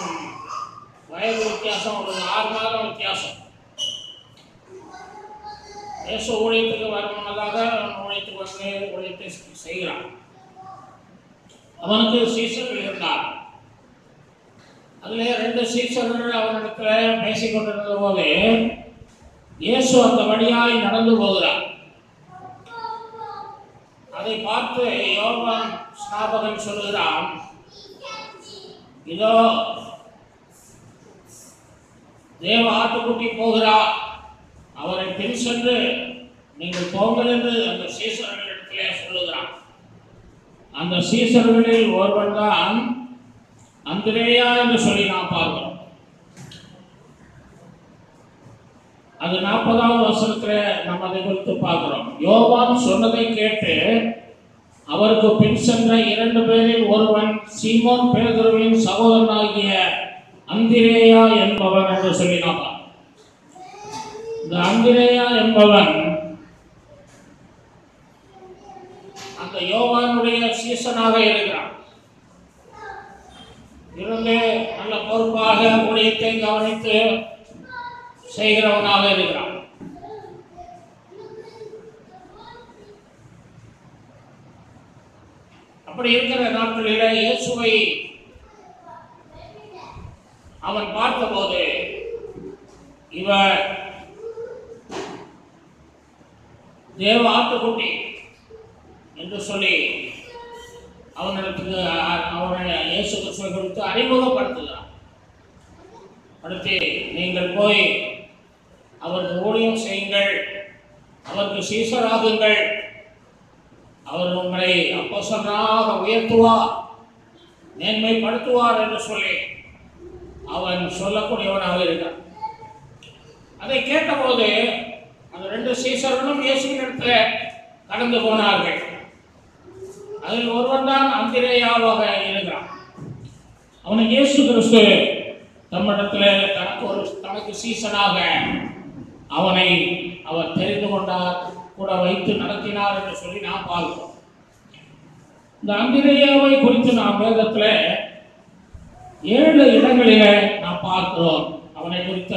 S1: வயது வித்தியாசம் ஒரு 6 மாதம் வித்தியாசம். இயேசு ஊழியத்துக்கு வரும் முன்னதாக அவன் ஊழியத்துக்கு வந்து ஊழியத்தை செய்கிறான். அவனுக்கு சீசர்கள் இருந்தார். அதிலே 2 சீஷர்கள் அவனிடத்துல பேசிக் கொண்டிருந்த போது இயேசு அந்த வழியாய் நடந்து போகிறார். அதை பார்த்து யோவான் ஸ்நாபகன் சொல்கிறான், இதோ தேவ ஆட்டுக்குட்டி போகிறார், அவரை பின் சென்று நீங்கள் போங்கள் என்று அந்த சீஷர்களிடத்திலே சொல்லுகிறான். அந்த சீஷர்களில் ஒருவன் தான் அந்திரேயா என்று சொல்லி நாம் பார்க்கிறோம். அது 40வது வசனத்திலே நாம் அதை குறித்து பார்க்கிறோம். யோவான் சொன்னதை கேட்டு அவருக்கு பின் சென்ற 2 பேரில் ஒருவன் சீமோன் பேதுருவின் சகோதரனாகிய அந்திரேயா என்பவன் என்று சொல்லி நாம் பார்க்கிறோம். இந்த அந்திரேயா என்பவன் அந்த யோவானுடைய சீசனாக இருக்கிறான். இருந்து நல்ல பொறுப்பாக ஊழியத்தை கவனித்து செய்கிறவனாக இருக்கிறான். அப்படி இருக்கிற நாட்களில் இயேசுவை அவன் பார்த்தபோது இவர் தேவ ஆட்டுக்குட்டி என்று சொல்லி அவனிடத்துக்கு அவனை இயேசு கிறிஸ்துவை குறித்து அறிமுகப்படுத்துகிறார். அடுத்து நீங்கள் போய் அவருக்கு ஊழியம் செய்யுங்கள், அவருக்கு சீஷராகுங்கள், அவர் உங்களை அப்போஸ்தலனாக உயர்த்துவார், மேன்மைப்படுத்துவார் என்று சொல்லி அவன் சொல்லக்கூடியவனாக இருக்கிறான். அதை கேட்டபோது அந்த 2 சீஷர்களும் இயேசுவின் இடத்துல கடந்து போனார்கள். அதில் ஒருவன் தான் அந்திரேயாவாக இருக்கிறான். அவனை இயேசு கிறிஸ்து தம்மிடத்தில் தனக்கு சீசனாக அவனை அவர் தெரிந்து கொண்டார், கூட வைத்து நடத்தினார் என்று சொல்லி நாம் பார்க்கிறோம். இந்த அந்திரேயாவை குறித்து நாம் வேதத்தில் 7 இடங்களிலே நாம் பார்க்கிறோம். அவனை குறித்த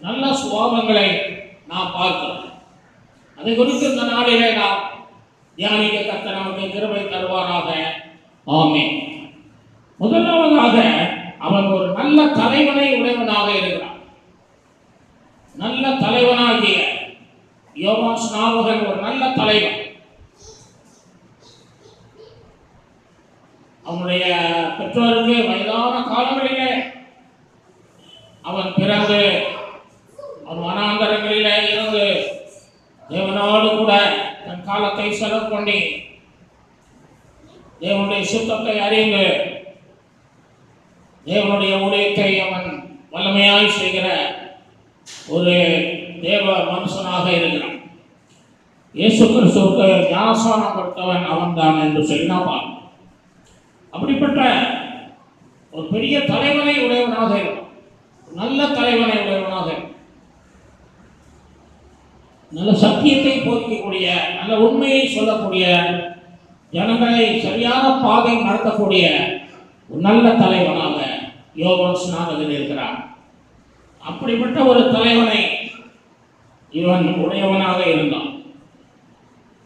S1: நல்ல சுபாவங்களை நாம் பார்க்கிறோம். அதை குறித்து இந்த நாளிலே நாம் தியானிக்க கர்த்தர் நமக்கு கிருபை தருவாராக. ஆமென். முதலாவதாக அவன் ஒரு நல்ல தலைவனை உடையவனாக இருக்கிறான். நல்ல தலைவனாகிய யோவான் ஸ்நாபகன் ஒரு நல்ல தலைவன். அவனுடைய பெற்றோருக்கு வயதான காலங்களிலே அவன் பிறந்து அவன் வனாந்தரங்களிலே இருந்து தேவனோடு கூட தன் காலத்தை செலவு பண்ணி தேவனுடைய சுத்தத்தை அறிந்து தேவனுடைய ஊழியத்தை அவன் வல்லமையாய் செய்கிற ஒரு தேவ மனுஷனாக இருக்கிறான். இயேசு கிறிஸ்துவுக்கு ஞானஸ்நானம் கொடுத்தவன் அவன் தான் என்று சொல்லி நாம் பார்க்கிறோம். அப்படிப்பட்ட ஒரு பெரிய தலைவனை உடையவனாக இருக்கிறான். நல்ல தலைவனை உடையவனாக, நல்ல சத்தியத்தை போதிக்கக்கூடிய, நல்ல உண்மையை சொல்லக்கூடிய, ஜனங்களை சரியான பாதை நடத்தக்கூடிய ஒரு நல்ல தலைவனாக யோவான் ஸ்நாபகன் இருக்கிறான். அப்படிப்பட்ட ஒரு தலைவனை இவன் உடையவனாக இருந்தான்.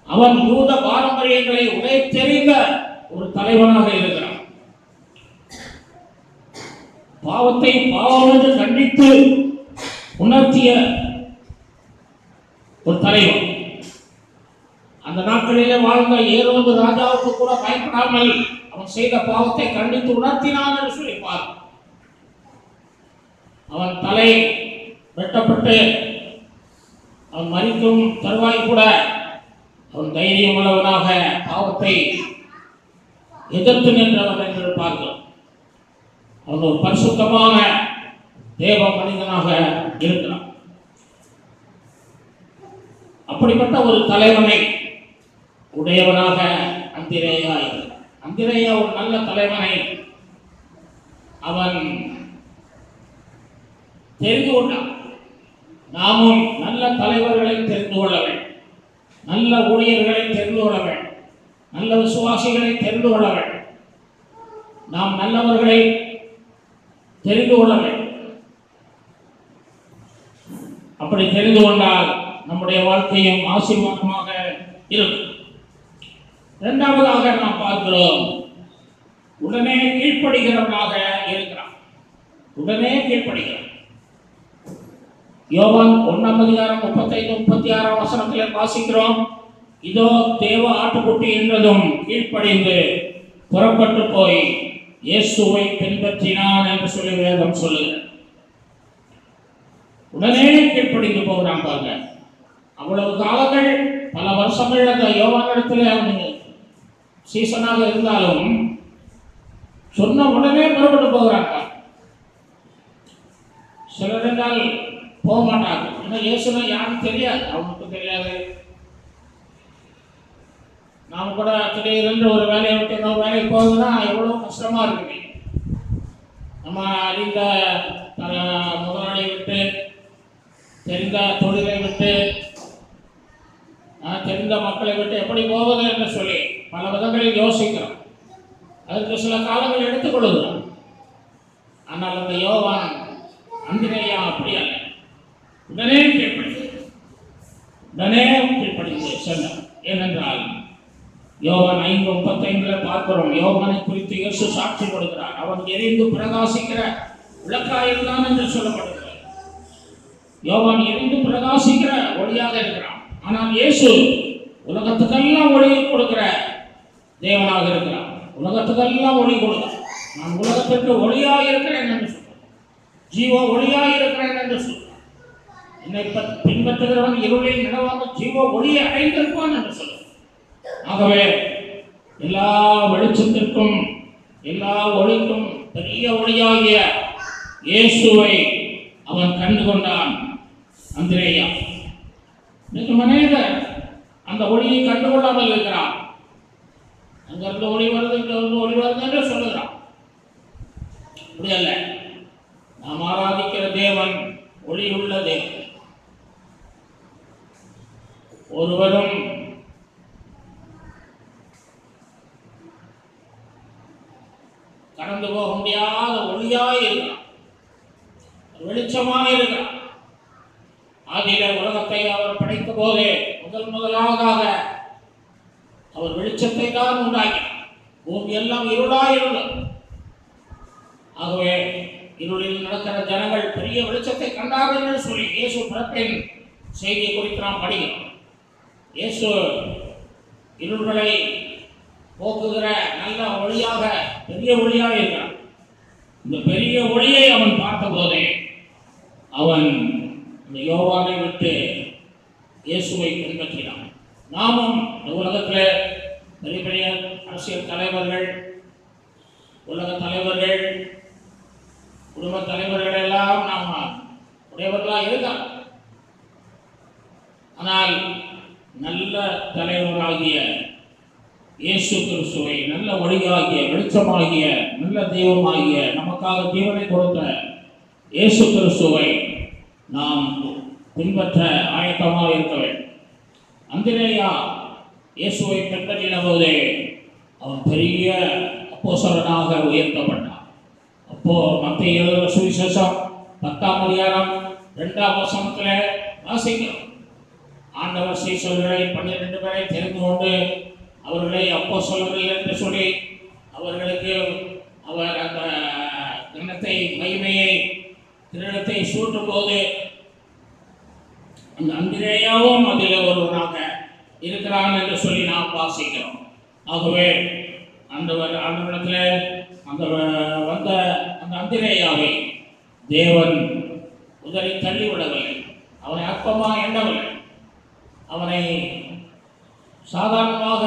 S1: அவன் யூத பாரம்பரியங்களை உடை தெரிந்த ஒரு தலைவனாக இருக்கிறான். பாவத்தை பாவம் என்று கண்டித்து உணர்த்திய ஒரு தலைவன். அந்த நாட்களிலே வாழ்ந்த ஏரோது ராஜாவுக்கு கூட பயப்படாமல் அவன் செய்த பாவத்தை கண்டித்து உணர்த்தினான் என்று சொல்லிப்பார். அவன் தலை வெட்டப்பட்டு அவன் மரிக்கும் தருவாய் கூட அவன் தைரியம் உள்ளவனாக பாவத்தை எதிர்த்து நின்றவன் என்று பார்க்கிறோம். அவன் ஒரு பரிசுத்தமான தேவ மனிதனாக இருக்கிறான். அப்படிப்பட்ட ஒரு தலைவனை உடையவனாக அந்திரேயா இருக்கிறான். அந்திரேயா ஒரு நல்ல தலைவனை அவன் தெரிந்து கொண்டான். நாமும் நல்ல தலைவர்களை தெரிந்து கொள்ள வேண்டும், நல்ல ஊழியர்களை தெரிந்து கொள்ள வேண்டும், நல்ல விசுவாசிகளை தெரிந்து கொள்ள வேண்டும். நாம் நல்லவர்களை தெரிந்து கொள்ள வேண்டும். அப்படி தெரிந்து கொண்டால் நம்முடைய வாழ்க்கையும் ஆசீர்வாதமாக இருக்கும். இரண்டாவதாக நாம் பார்க்கிறோம், உடனே கீழ்ப்படுகிறவனாக இருக்கிறான். உடனே கீழ்ப்படுகிறான். யோவான் 1:35-36 வசனத்தில் வாசிக்கிறோம், இதோ தேவ ஆட்டுக்குட்டி என்றதும் கீழ்ப்படிந்து புறப்பட்டு போய் இயேசுவை பின்பற்றினான் என்று சொல்லி வேதம் சொல்லுகிறது. உடனே கீழ்ப்படிந்து போகிறான் பாருங்க. அவ்வளவு காலங்கள் பல வருஷங்கள் அந்த யோவானிடத்தில் அவனுக்கு சீசனாக இருந்தாலும் சொன்ன உடனே புறப்பட்டு போகிறாங்க. சிலர் என்றால் போக மாட்டாங்க. ஏன்னா இயேசுனா யாரும் தெரியாது, அவனுக்கு தெரியாது. நாம் கூட திடீரென்று ஒரு வேலையை விட்டு இன்னொரு வேலைக்கு போகுதுன்னா எவ்வளோ கஷ்டமாக இருக்குது. நம்ம அறிந்த முதலாளியை விட்டு, தெரிந்த தொழிலை விட்டு, தெரிந்த மக்களை விட்டு எப்படி போவது என்று சொல்லி பல விதங்களில் யோசிக்கிறோம். அதற்கு சில காலங்கள் எடுத்துக்கொள்ளுகிறோம். ஆனால் அந்த யோவான் அந்திரேயா அப்படி அல்ல. உடனே கீழ்ப்படிந்து சென்றார். ஏனென்றால் யோவான் 5:35 பார்க்கிறோம், யோவானை குறித்து இயேசு சாட்சி கொடுக்கிறார். அவன் எரிந்து பிரகாசிக்கிற விளக்காயிருந்தான் என்று சொல்லப்படுகிறார். யோவான் எரிந்து பிரகாசிக்கிற ஒளியாக இருக்கிறான். ஆனால் இயேசு உலகத்துக்கெல்லாம் ஒளியை கொடுக்கிற தேவனாக இருக்கிறார். உலகத்துக்கெல்லாம் ஒளி கொடுக்கிறார். நான் உலகத்திற்கு ஒளியாக இருக்கிறேன் என்று சொல்றார். ஜீவ ஒளியாக இருக்கிறேன் என்று சொல்றார். என்னை பின்பற்றுகிறவன் இருளில் நடவாமல் ஜீவ ஒளியை அடைந்திருப்பான் என்று சொல்றார். ஆகவே எல்லா வெளிச்சத்திற்கும் எல்லா ஒளிக்கும் பெரிய ஒளியாகிய இயேசுவை அவன் கண்டு கொண்டான். அந்திரேயா இன்னைக்கு மனிதர் அந்த ஒளியை கண்டுகொள்ளாமல் இருக்கிறான். அங்கிருந்து ஒளி வருது, இங்கிருந்து ஒளி வருது என்று சொல்லுகிறான். அப்படி அல்ல. நாம் ஆராதிக்கிற தேவன் ஒளி உள்ள தேவன். ஒருவரும் கடந்து போக முடியாத ஒளியாய் இருக்கிறான், வெளிச்சமாய் இருக்கிறான். ஆதியில உலகத்தை அவர் படைத்த போதே முதலாவதாக அவர் வெளிச்சத்தை தான் உண்டாக்கினார். பூமி எல்லாம் இருளாய் இருந்தது. ஆகவே இருளில் நடக்கிற ஜனங்கள் பெரிய வெளிச்சத்தை கண்டார்கள் என்று சொல்லி இயேசு பிறப்பின் செய்தியை குறித்து நாம் படிக்கிறோம். இயேசு இருள்களை போக்குகிற நல்ல ஒளியாக, பெரிய ஒளியாக இருக்கிறான். இந்த பெரிய ஒளியை அவன் பார்த்த போதே அவன் இந்த யோவானை விட்டு இயேசுவை பின்பற்றினான். நாமும் இந்த உலகத்தில் பெரிய பெரிய அரசியல் தலைவர்கள், உலக தலைவர்கள், குடும்ப தலைவர்கள் எல்லாம் நாம் உடையவர்களாக இருக்காங்க. ஆனால் நல்ல தலைவராகிய இயேசு கிறிஸ்துவை, நல்ல ஒளியாகிய, வெளிச்சமாகிய, நல்ல தெய்வமாகிய, நமக்காக ஜீவனை கொடுத்த இயேசு கிறிஸ்துவை நாம் பின்பற்ற ஆயத்தமாக இருக்க வேண்டும். அந்திரேயா இயேசுவை பின்பற்றின போதே அவன் பெரிய அப்போஸ்தலனாக உயர்த்தப்பட்டான். அப்போ மத்தேயு எழுதின சுவிசேஷம் 10ஆம் அதிகாரம் 2ஆம் வசனத்தில் வாசிக்கிறோம். ஆண்டவர் சீஷர்களை 12 பேரை தெரிந்து கொண்டு அவர்களை அப்போஸ்தலர்கள் என்று சொல்லி அவர்களுக்கு அவர் அந்த கனத்தை, மகிமையை, திருடத்தை சூட்டும் போது அந்த அந்திரேயாவும் அதில் ஒருவனாக இருக்கிறான் என்று சொல்லி நாம் வாசிக்கிறோம். ஆகவே ஆண்டவரிடத்தில் அந்த வந்த அந்த அந்திரேயாவை தேவன் உதறி தள்ளிவிடவில்லை. அவனை அற்பமாக எண்ணவில்லை. அவனை சாதாரணமாக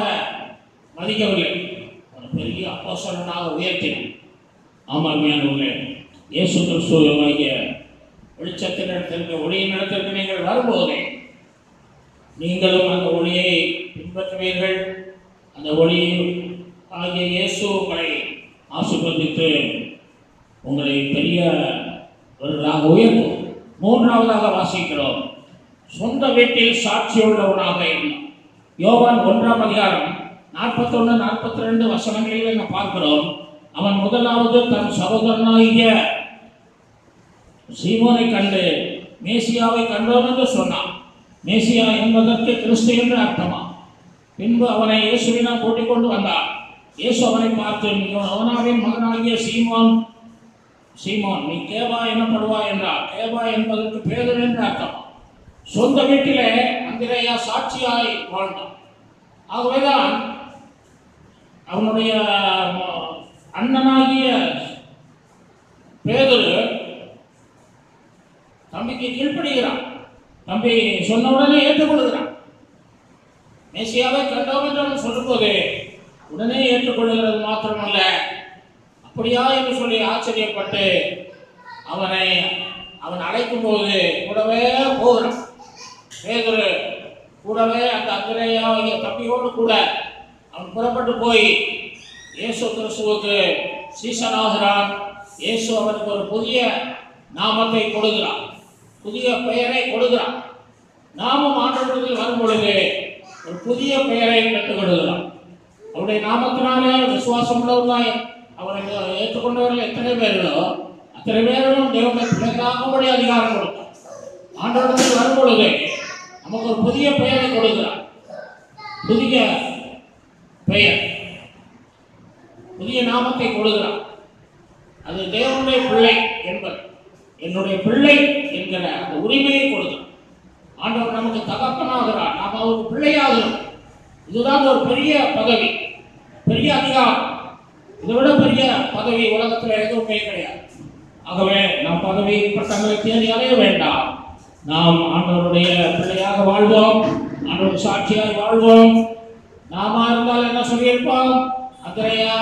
S1: மதிக்கவில்லை. அவன் பெரிய அப்போஸ்தலனாக உயர்த்தினான். ஆமாம், இயேசு கிறிஸ்துவாகிய வெளிச்சத்தினிடத்திற்கு, ஒளியின் இடத்திற்கு நீங்கள் வரும்போதே நீங்களும் அந்த ஒளியை பின்பற்றுவீர்கள். அந்த ஒளி ஆகிய இயேசு உங்களை ஆசீர்வதித்து உங்களை பெரியவர்களாக உயர்த்தும். 3ஆவதாக வாசிக்கிறோம், சொந்த வீட்டில் சாட்சியுள்ளவனாக இருந்தான். யோவான் 1ஆம் அதிகாரம் 41-42 வசனங்களில் நாம் பார்க்கிறோம். அவன் முதலாவது தன் சகோதரனாகிய சீமோனை கண்டு மேசியாவை கண்டோம் என்று சொன்னான். மேசியா என்பதற்கு கிறிஸ்து என்று அர்த்தமா. பின்பு அவனை இயேசுவிடம் கூட்டிக் கொண்டு வந்தார். இயேசு அவனை பார்த்து, யோனாவின் மகனாகிய சீமோன், சீமோன், நீ கேபா எனப்படுவாய் என்றார். கேபா என்பதற்கு பேதுரு என்று அர்த்தம். சொந்த வீட்டிலே அந்திரேயா சாட்சியாய் வாழ்ந்தான். ஆகவேதான் அவனுடைய அண்ணனாகிய பேதுரு தம்பிக்கு கீழ்ப்படுகிறான். தம்பி சொன்னவுடனே ஏற்றுக்கொள்கிறான். மேசியாவை கண்டோம் என்று அவன் சொல்லும்போது உடனே ஏற்றுக்கொள்கிறது மாத்திரமல்ல, அப்படியா என்று சொல்லி ஆச்சரியப்பட்டு அவன் அழைக்கும் போது கூடவே போகிறான். பேதுரு கூடவே அந்த அந்திரேயாகிய தம்பியோடு கூட அவன் புறப்பட்டு போய் இயேசு கிறிஸ்துவுக்கு சீசனாகிறான். இயேசு அவனுக்கு ஒரு புதிய நாமத்தை கொடுக்கிறான், புதிய பெயரை கொடுக்கிறான். நாமும் ஆண்டவரிடத்தில் வரும் பொழுது ஒரு புதிய பெயரை பெற்றுக் கொடுக்கிறான். அவருடைய நாமத்தினாலே விசுவாசம் உள்ளவர்களாய் அவரை ஏற்றுக்கொண்டவர்கள் எத்தனை பேர்களோ அத்தனை பேர்களும் தேவனை பிள்ளைகளாகும்படி அதிகாரம் கொடுத்தார். ஆண்டவரிடத்தில் வரும் பொழுது நமக்கு ஒரு புதிய பெயரை கொடுக்கிறார். புதிய பெயர், புதிய நாமத்தை கொடுக்கிறார். அது தேவனுடைய பிள்ளை என்பது, என்னுடைய பிள்ளை என்கிற அந்த உரிமையை கொடுக்கிறார். ஆண்டவர் நமக்கு தகப்பனாகிறார், நாம் அவருக்கு பிள்ளையாகிறோம். இதுதான் ஒரு பெரிய பதவி, பெரிய அதிகாரம். இதை விட பெரிய பதவி உலகத்தில் எதுவுமே கிடையாது. ஆகவே நாம் பதவி பட்டங்களை தேடி அடைய வேண்டாம். நாம் ஆண்டவருடைய பிள்ளையாக வாழ்வோம், ஆண்டவர் சாட்சியாக வாழ்வோம். நாம இருந்தால் என்ன சொல்லியிருப்போம்? அந்திரேயா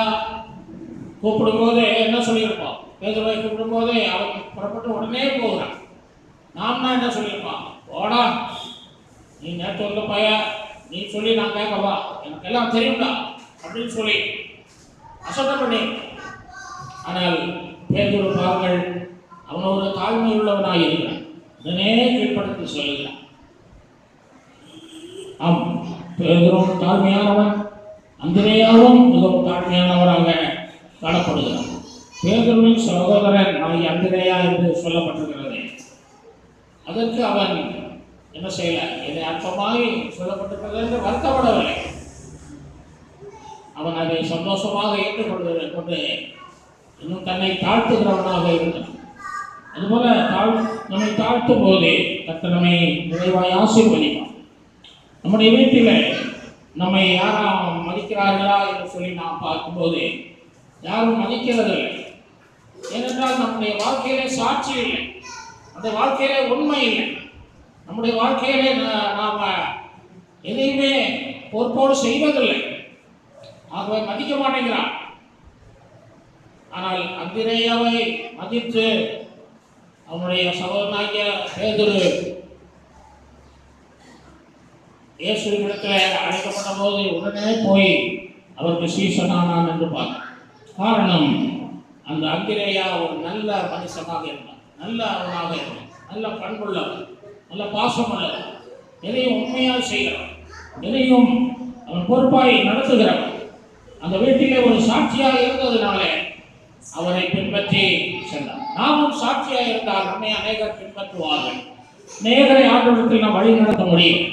S1: கூப்பிடும் போது என்ன சொல்லியிருப்போம்? பேதுருவை கூப்பிடும் போது அவன் புறப்பட்டு உடனே போகிறான். நாம்னா என்ன சொல்லியிருப்பான்? ஓடா, நீ நேற்று வந்த பையன், நீ சொல்லி நான் கேட்கவா, எனக்கு எல்லாம் தெரியும்டா அப்படின்னு சொல்லி அசட்டை பண்ணி. ஆனால் பேதுரு பாருங்கள், அவன் ஒரு தாழ்மை உள்ளவனாக இருக்கிறான். உடனே கீழ்ப்படுத்தி சொல்லுகிறான். ஆம், பேதுருவும் தாழ்மையானவன், அந்திரேயாவும் மிகவும் தாழ்மையானவராக காணப்படுகிறான். பேதுருவின் சகோதரன் ஆகிய அந்திரேயா என்று சொல்லப்பட்டிருக்கிறது. அதற்கு அவன் என்ன செய்யல, இதை அற்பமாய் சொல்லப்பட்டிருக்கிறது என்று வருத்தப்படவில்லை. அவன் அதை சந்தோஷமாக ஏற்றுக்கொண்டு இன்னும் தன்னை தாழ்த்துகிறவனாக இருந்தான். அதுபோல நம்மை தாழ்த்தும் போதே கர்த்தர் நம்மை நிறைவாய் ஆசீர்வதிப்பான். நம்முடைய வீட்டில் நம்மை யாரும் மதிக்கிறார்களா என்று சொல்லி நாம் பார்க்கும்போது யாரும் மதிக்கிறதில்லை. ஏனென்றால் நம்முடைய வாழ்க்கையிலே சாட்சி இல்லை, அந்த வாழ்க்கையிலே உண்மை இல்லை. நம்முடைய வாழ்க்கையிலே நாம் எதையுமே பொறுப்போடு செய்வதில்லை. ஆகவே மதிக்க மாட்டேங்கிறான். ஆனால் அந்திரேயாவை மதித்து அவனுடைய சகோதரனாகிய பேதுரு இயேசுவிடத்தில் அழைக்கப்பட்ட போது உடனே போய் அவருக்கு சீசனானான் என்று பார்க்க காரணம், அந்த அந்திரேயா ஒரு நல்ல மனுஷனாக இருந்தான், நல்ல அவனாக இருந்தான், நல்ல பண்புள்ளவன், நல்ல பாசமுள்ளவன், எதையும் உண்மையாக செய்கிறவன், எதையும் அவன் பொறுப்பாய் நடத்துகிறவன். அந்த வீட்டிலே ஒரு சாட்சியாக இருந்ததுனாலே அவரை பின்பற்றி சென்றார். நாமும் சாட்சியாக இருந்தால் நம்மை அநேகர் பின்பற்றுவார்கள். அநேகரை ஆண்டவரிடத்தில் நாம் வழி நடத்த முடியும்,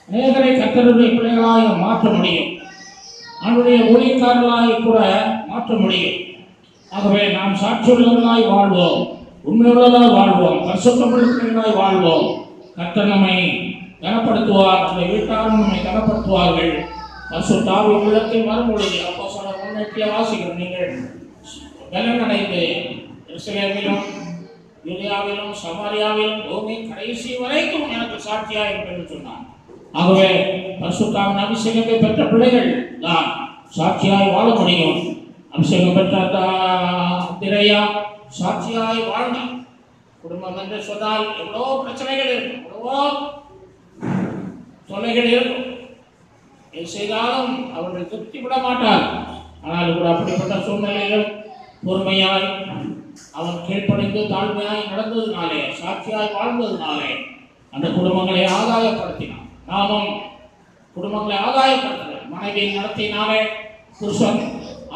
S1: அநேகரை கர்த்தருடைய பிள்ளைகளாக மாற்ற முடியும், அவனுடைய ஊழியக்காரர்களாய் கூட மாற்ற முடியும். ஆகவே நாம் சாட்சியுள்ளவர்களாய் வாழ்வோம், உண்மையுள்ளவர்களாய் வாழ்வோம், பரிசுத்தமுள்ளவர்களாய் வாழ்வோம். கர்த்தர் நம்மை கனப்படுத்துவார், நம்முடைய வீட்டாரும் நம்மை கனப்படுத்துவார்கள். பரிசுத்த ஆவி உள்ளத்தில் வரும் பொழுது அப்போஸ்தலர் 1:8 வாசிக்கிறோம், நீங்கள் பலன் அடைந்து எருசலேமிலும் யூதேயாவிலும் சமாரியாவிலும் பூமி கடைசி வரைக்கும் எனக்கு சாட்சியாக இருப்பேன் சொன்னார். ஆகவே பரிசுத்த ஆவியின் அபிஷேகத்தை பெற்ற பிள்ளைகள் தான் சாட்சியாய் வாழ முடியும். அபிஷேகம் பெற்ற அந்திரேயா சாட்சியாய் வாழ்ந்தார். குடும்பம் என்று சொன்னால் எவ்வளோ பிரச்சனைகள் இருக்கும், எவ்வளவோ தொல்லைகள் இருக்கும். எது செய்தாலும் அவர்கள் திருப்தி விட மாட்டார். ஆனால் கூட அப்படிப்பட்ட சூழ்நிலையிலும் பொறுமையாய் அவன் கீழ்ப்படைந்து தாழ்மையாய் நடந்ததுனாலே, சாட்சியாய் வாழ்ந்ததுனாலே அந்த குடும்பங்களை ஆதாயப்படுத்தினான். நாமும் குடும்பங்களை ஆதாயப்படுத்துகிறோம். மனைவியின் நடத்தினாலே புருஷன்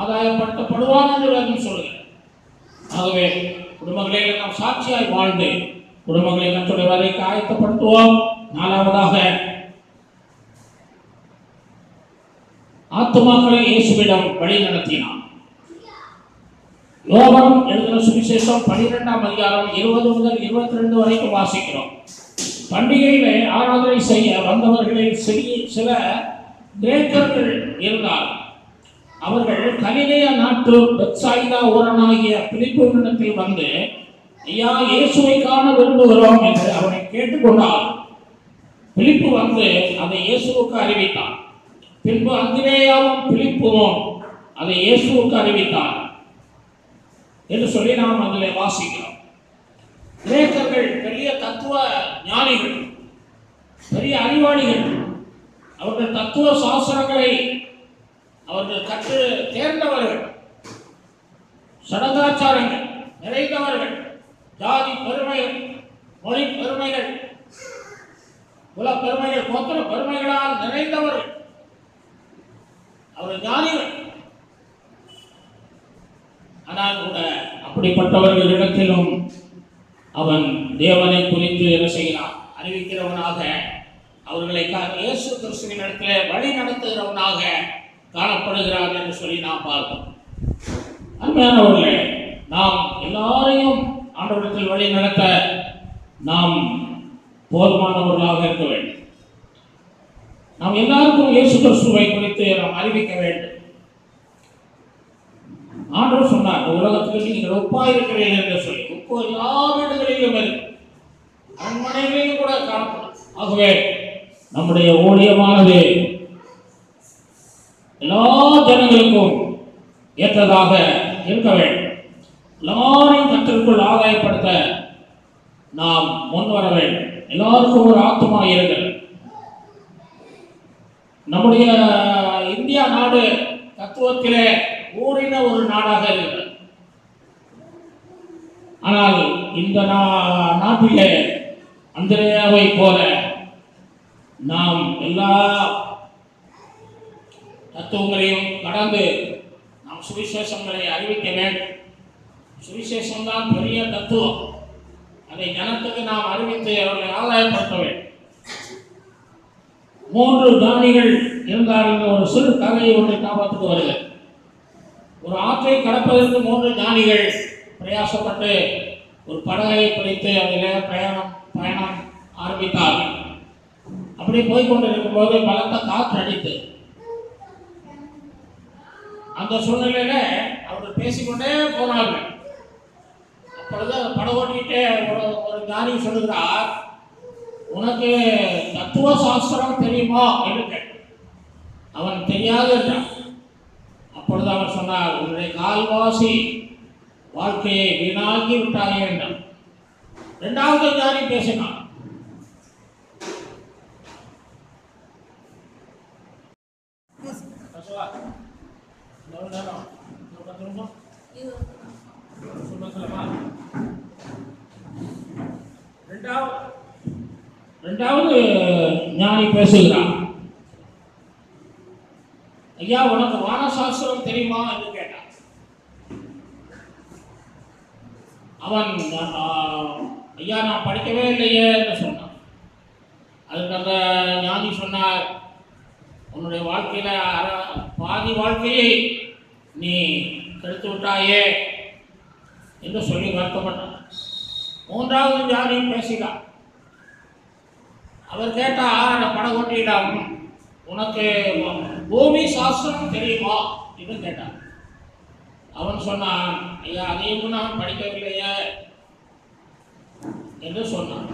S1: ஆதாயப்படுத்தப்படுவான் என்று வேதம் சொல்லுகிறேன். ஆகவே குடும்பங்களில் நாம் சாட்சியாய் வாழ்ந்து குடும்பங்களை கர்த்தருடைய வரைக்கு ஆயத்தப்படுத்துவோம். நாலாவதாக ஆத்துமாக்களை இயேசுவிடம் வழி நடத்தினான். யோவான் எழுதின சுவிசேஷம் 12ஆம் அதிகாரம் 20 முதல் 22 வரைக்கும் வாசிக்கிறோம். பண்டிகையிலே ஆராதனை செய்ய வந்தவர்களில் சில கிரேக்கர்கள் இருந்தார். அவர்கள் கலிலேயா நாட்டு பெத்சாயிதா ஊரனாகிய பிலிப்புவினிடத்தில் வந்து, ஐயா, இயேசுவை காண விரும்புகிறோம் என்று அவனை கேட்டுக்கொண்டார். பிலிப்பு வந்து அதை இயேசுவுக்கு அறிவித்தார். பின்பு அந்திரேயாவும் பிலிப்புவும் அதை இயேசுவுக்கு அறிவித்தார் என்று சொல்லி நாம் அதில் வாசிக்கிறோம். கிரேக்கர்கள் பெரிய தத்துவ ஞானிகள், பெரிய அறிவாளிகள். அவர்கள் தத்துவ சாஸ்திரங்களை அவர்கள் கற்று தேர்ந்தவர்கள், சடங்காச்சாரங்கள் நிறைந்தவர்கள், ஜாதி பெருமைகள், மொழி பெருமைகள், குல பெருமைகள், கோத்திர பெருமைகளால் நிறைந்தவர்கள். அவர் ஞானிகள். ஆனால் கூட அப்படிப்பட்டவர்களிடத்திலும் அவன் தேவனை குறித்து என்ன செய்கிறான்? அறிவிக்கிறவனாக, அவர்களை இயேசு கிறிஸ்துவின் இடத்துல வழி நடத்துகிறவனாக காணப்படுகிறார் என்று சொல்லி நாம் பார்ப்போம். அருமையானவர்களே, நாம் எல்லாரையும் ஆண்டவரிடத்தில் வழி நடத்த நாம் போதுமானவர்களாக இருக்க வேண்டும். நாம் எல்லாருக்கும் இயேசு கிறிஸ்துவை குறித்து நாம் அறிவிக்க வேண்டும். ஆண்டவர் சொன்னார், உலகத்துக்கு நீங்கள் உப்பாய் இருக்கிறீர்கள் என்று சொல்லி. உப்பு எல்லா வீடுகளிலும் இருக்கு, அரண்மனைகளிலும் கூட காணப்படும். ஆகவே நம்முடைய ஊழியமானது எல்லா ஜனங்களுக்கும் ஏற்றதாக இருக்க வேண்டும். எல்லாரையும் கர்த்தருக்குள் ஆதாயப்படுத்த நாம் முன்வர வேண்டும். எல்லாருக்கும் ஒரு ஆத்மா இருக்கிறது. நம்முடைய இந்தியா நாடு தத்துவத்திலே ஊறின ஒரு நாடாக இருக்கிறது. ஆனால் இந்த நாட்டிலே அந்திரேயாவை போல நாம் எல்லா தத்துவங்களையும் கடந்து நாம் சுவிசேஷங்களை அறிவிக்க வேண்டும். சுவிசேஷம் தான் பெரிய தத்துவம். அதை ஜனத்துக்கு நாம் அறிவித்து அவர்களை ஆதாயப்படுத்த வேண்டும். 3 ஞானிகள் இருந்தார்கள். ஒரு சிறு கதையை ஒன்றை ஞாபகத்துக்கு வருகிறது. ஒரு ஆற்றை கடப்பதற்கு 3 ஞானிகள் பிரயாசப்பட்டு ஒரு படகை பிடித்து அதில் பயணம் ஆரம்பித்தார்கள். அப்படி போய்கொண்டிருக்கும் போது பலத்த காற்று அடித்து, அந்த சூழ்நிலையில அவர்கள் பேசிக்கொண்டே போனார்கள். அப்பொழுது படகோட்டிகிட்டே ஒரு ஞானி சொல்லுகிறார், உனக்கு தத்துவ சாஸ்திரம் தெரியுமா என்று கேட்டார். அவன் தெரியாது என்றான். அப்பொழுது அவர் சொன்னார், உன்னுடைய கால்வாசி வாழ்க்கையை வீணாக்கி விட்டாயே என்றான். 2வது ஞானி பேசினான். இரண்டாவது ஞானி பேசுகிறான். ஐயா, உனக்கு வானசாஸ்திரம் தெரியுமா என்று கேட்டான். அவன், ஐயா, நான் படிக்கவே இல்லையே என்று சொன்னான். அதுக்கு அந்த ஞானி சொன்னார், உன்னுடைய வாழ்க்கையில பாதி வாழ்க்கையை நீ கெடுத்து விட்டாயே என்று சொல்லி வருத்தப்பட்டான். 3வது ஞானி பேசினார். அவர் கேட்டார் படகோட்டியிடம், உனக்கு பூமி சாஸ்திரம் தெரியுமா என்று கேட்டார். அவன் சொன்னான், ஐயா, அதையும் நான் படிக்கவில்லையே என்று சொன்னான்.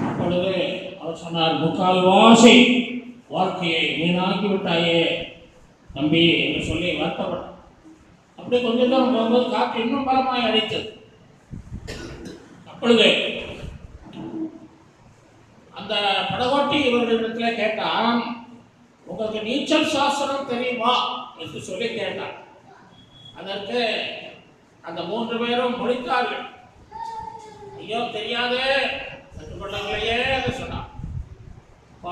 S1: அப்பொழுது அவர் சொன்னார், முக்கால்வாசி வாழ்க்கையை வீணாக்கி விட்டாயே தம்பி என்று சொல்லி வருத்தப்பட்டான். அப்படியே கொஞ்சம் தூரம் போகும்போது காற்று இன்னும் பலமாய் அடித்தது. அப்பொழுது அந்த படகோட்டி இவர்களிடத்துல கேட்டான், உங்களுக்கு நீச்சல் சாஸ்திரம் தெரியுமா என்று சொல்லி கேட்டான். அதற்கு அந்த 3 பேரும் முடித்தார்கள். ஐயோ, தெரியாதே, கற்றுக்கொள்ளவில்லையே என்று சொன்னான்.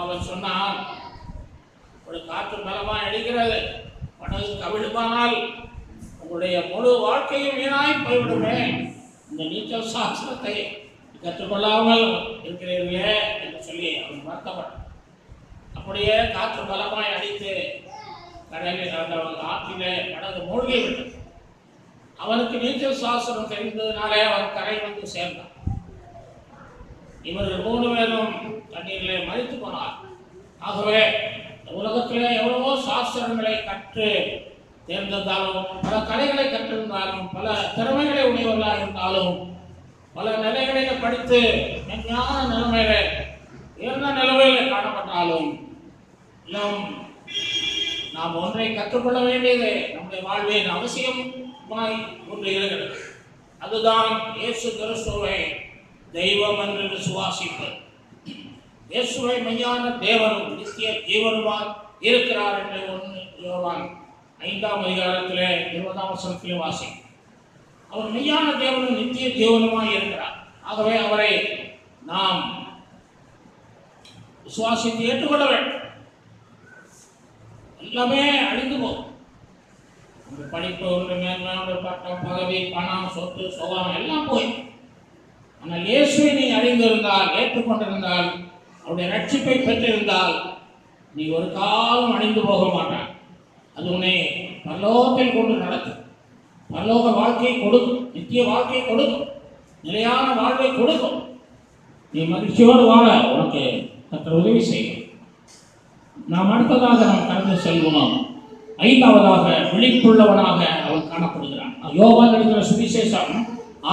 S1: அவன் சொன்னான், ஒரு காற்று பலமாய் அடிக்கிறது, படகு கவிழ்ப்பானால் உங்களுடைய முழு வாழ்க்கையும் வீணாய் போய்விடுமே. இந்த நீச்சல் சாஸ்திரத்தை கற்றுக்கொள்ளாமல் இருக்கிறீர்களே என்று சொல்லி அவன் வருத்தப்பட்டான். அப்படியே காற்று பலமாய் அடித்து கடலில் அந்த ஆற்றிலே படகு மூழ்கி விட்டது. அவனுக்கு நீச்சல் சாஸ்திரம் தெரிந்ததுனாலே அவன் கரை வந்து சேர்ந்தான். இவர்கள் 3 பேரும் தண்ணீரிலே மறித்து போனார். ஆகவே உலகத்திலே எவ்வளவோ சாஸ்திரங்களை கற்று தேர்ந்திருந்தாலும், பல கலைகளை கற்றிருந்தாலும், பல திறமைகளை உடையவர்களாக இருந்தாலும், பல நிலைகளில படித்து மென்மையான நிலைமையில உயர்ந்த நிலைமையில காணப்பட்டாலும், நாம் ஒன்றை கற்றுக்கொள்ள வேண்டியது நம்முடைய வாழ்வின் அவசியமாய் ஒன்று இருக்கிறது. அதுதான் இயேசு கிறிஸ்துவை தெய்வம் என்று விசுவாசிப்பது. இயேசுவை மெய்யான தேவனும் நித்திய ஜீவனுமாய் இருக்கிறார் என்று 1 யோவான் 5ஆம் அதிகாரத்திலே 20ஆம் வசனத்திலே வாசி. அவர் மெய்யான தேவனும் நித்திய ஜீவனுமாய் இருக்கிறார். ஆகவே அவரை நாம் விசுவாசித்து ஏற்றுக்கொள்ள வேண்டும். எல்லாமே அழிந்து போகும். படிப்பு, ஒன்று மேன்மையான பட்டம், பதவி, பணம், சொத்து, சுகம் எல்லாம் போய். ஆனால் இயேசுவை நீ அறிந்திருந்தால், ஏற்றுக்கொண்டிருந்தால், அவருடைய ரட்சிப்பை பெற்றிருந்தால், நீ ஒரு காலம் அழிந்து போக மாட்டான். அது உன்னை பரலோகத்தில் கொண்டு நடக்கும். பரலோக வாழ்க்கையை கொடுக்கும், நித்திய வாழ்க்கையை கொடுக்கும், நிலையான வாழ்வை கொடுக்கும். நீ மகிழ்ச்சியோடு வாழ உனக்கு கர்த்தர் உதவி செய்யும். நாம் அடுத்ததாக நாம் கடந்து செல்வோம். 5ஆவதாக விழிப்புள்ளவனாக அவன் காணப்படுகிறான். யோவான் எழுதின சுவிசேஷம்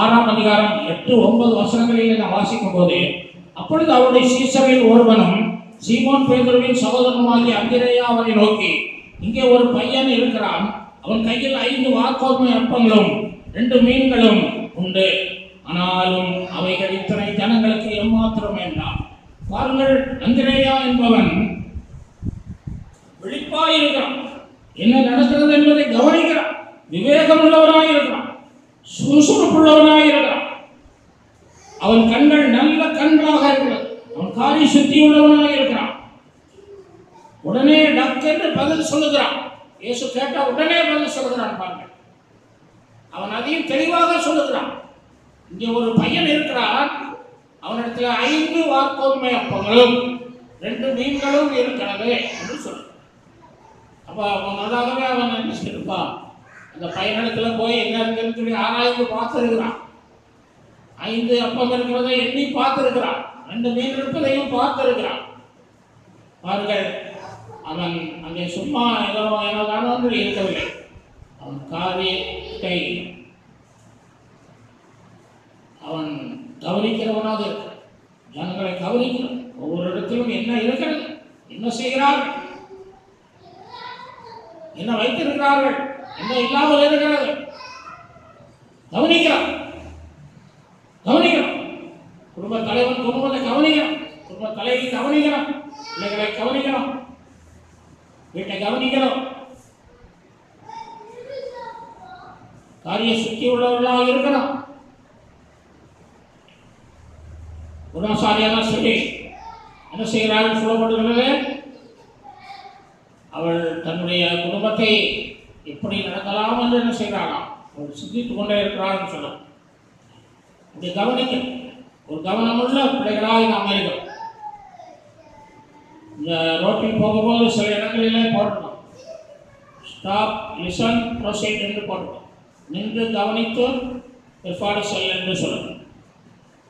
S1: 6ஆம் அதிகாரம் 8-9 வசனங்களில் நாம் வாசிக்கும் போது, அப்பொழுது அவருடைய சீசரில் ஒருவனும் சீமோன் பேதுருவின் சகோதரனுமாகிய அந்திரேயா அவனை நோக்கி, இங்கே ஒரு பையன் இருக்கிறான், அவன் கையில் 5 வாற்கோதுமை அப்பங்களும் 2 மீன்களும் உண்டு, ஆனாலும் அவைகள் இத்தனை ஜனங்களுக்கு எம்மாத்திரம் என்றான். பாருங்கள், அந்திரேயா என்பவன் விழிப்பாய் இருக்கிறான், என்ன நடக்கிறது என்பதை கவனிக்கிறான், விவேகம் உள்ளவனாய் இருக்கிறான், சுறுசுறுப்புள்ளவனாய் இருக்கிறான். அவன் கண்கள் நல்ல கண்களாக இருக்கிறது. அவன் காரி சுத்தி உள்ளவனாக இருக்கிறான். உடனே டக்கென்று பதில் சொல்லுகிறான். இயேசு கேட்டா உடனே பதில் சொல்லுகிறான். பாருங்கள், அவன் அதையும் தெளிவாக சொல்லுகிறான். இங்கே ஒரு பையன் இருக்கிறான், அவனிடத்தில் 5 வாற்கோதுமை அப்பங்களும் 2 மீன்களும் இருக்கிறது என்று சொல்லுகிறான். அப்ப அவன் அதாகவே அவன் என்ன செய்திருப்பான், அந்த பையனிடத்துல போய் என்ன இருக்குன்னு சொல்லி ஆராய்ந்து பார்த்திருக்கிறான். 5 அப்பம் இருக்கிறதை எண்ணி பார்த்திருக்கிறான், 2 மீன் இருப்பதையும் பார்த்திருக்கிறான். பாருங்கள், அவன் அங்கே சும்மா ஏனோதானோ என்று இருக்கவில்லை. அவன் காரியத்தை அவன் கவனிக்கிறவனாக இருக்கிறான். ஜனங்களை கவனிக்கிறான். ஒவ்வொரு இடத்திலும் என்ன இருக்கிறது, என்ன செய்கிறார்கள், என்ன வைத்திருக்கிறார்கள், என்ன இல்லாமல் இருக்கிறது, கவனிக்கிறான். குடும்ப தலைவன் குடும்பத்தை கவனிக்கிறான், குடும்ப தலைவி கவனிக்கிறான், பிள்ளைகளை கவனிக்கிறான், வீட்டை கவனிக்கிறோம். காரிய சுத்தி உள்ளவர்களாக இருக்கிறோம். குணசாலியாக சொல்லி என்ன செய்கிறார்கள் சொல்லப்பட்டுள்ளது, அவள் தன்னுடைய குடும்பத்தை எப்படி நடத்தலாம் என்று என்ன செய்கிறாளாம், அவள் சிந்தித்துக் கொண்டே இருக்கிறாள் சொல்ல. இப்படி கவனிக்கணும். ஒரு கவனமுள்ள பிள்ளைகளாக நாம் இருக்கிறோம். இந்த ரோட்டில் போகும்போது சில இடங்களிலே போட்டுட்டோம், ஸ்டாப், லிசன், ப்ரொசீட் என்று போட்டுட்டோம். நின்று கவனித்து பிற்பாடு செல் என்று சொல்லணும்.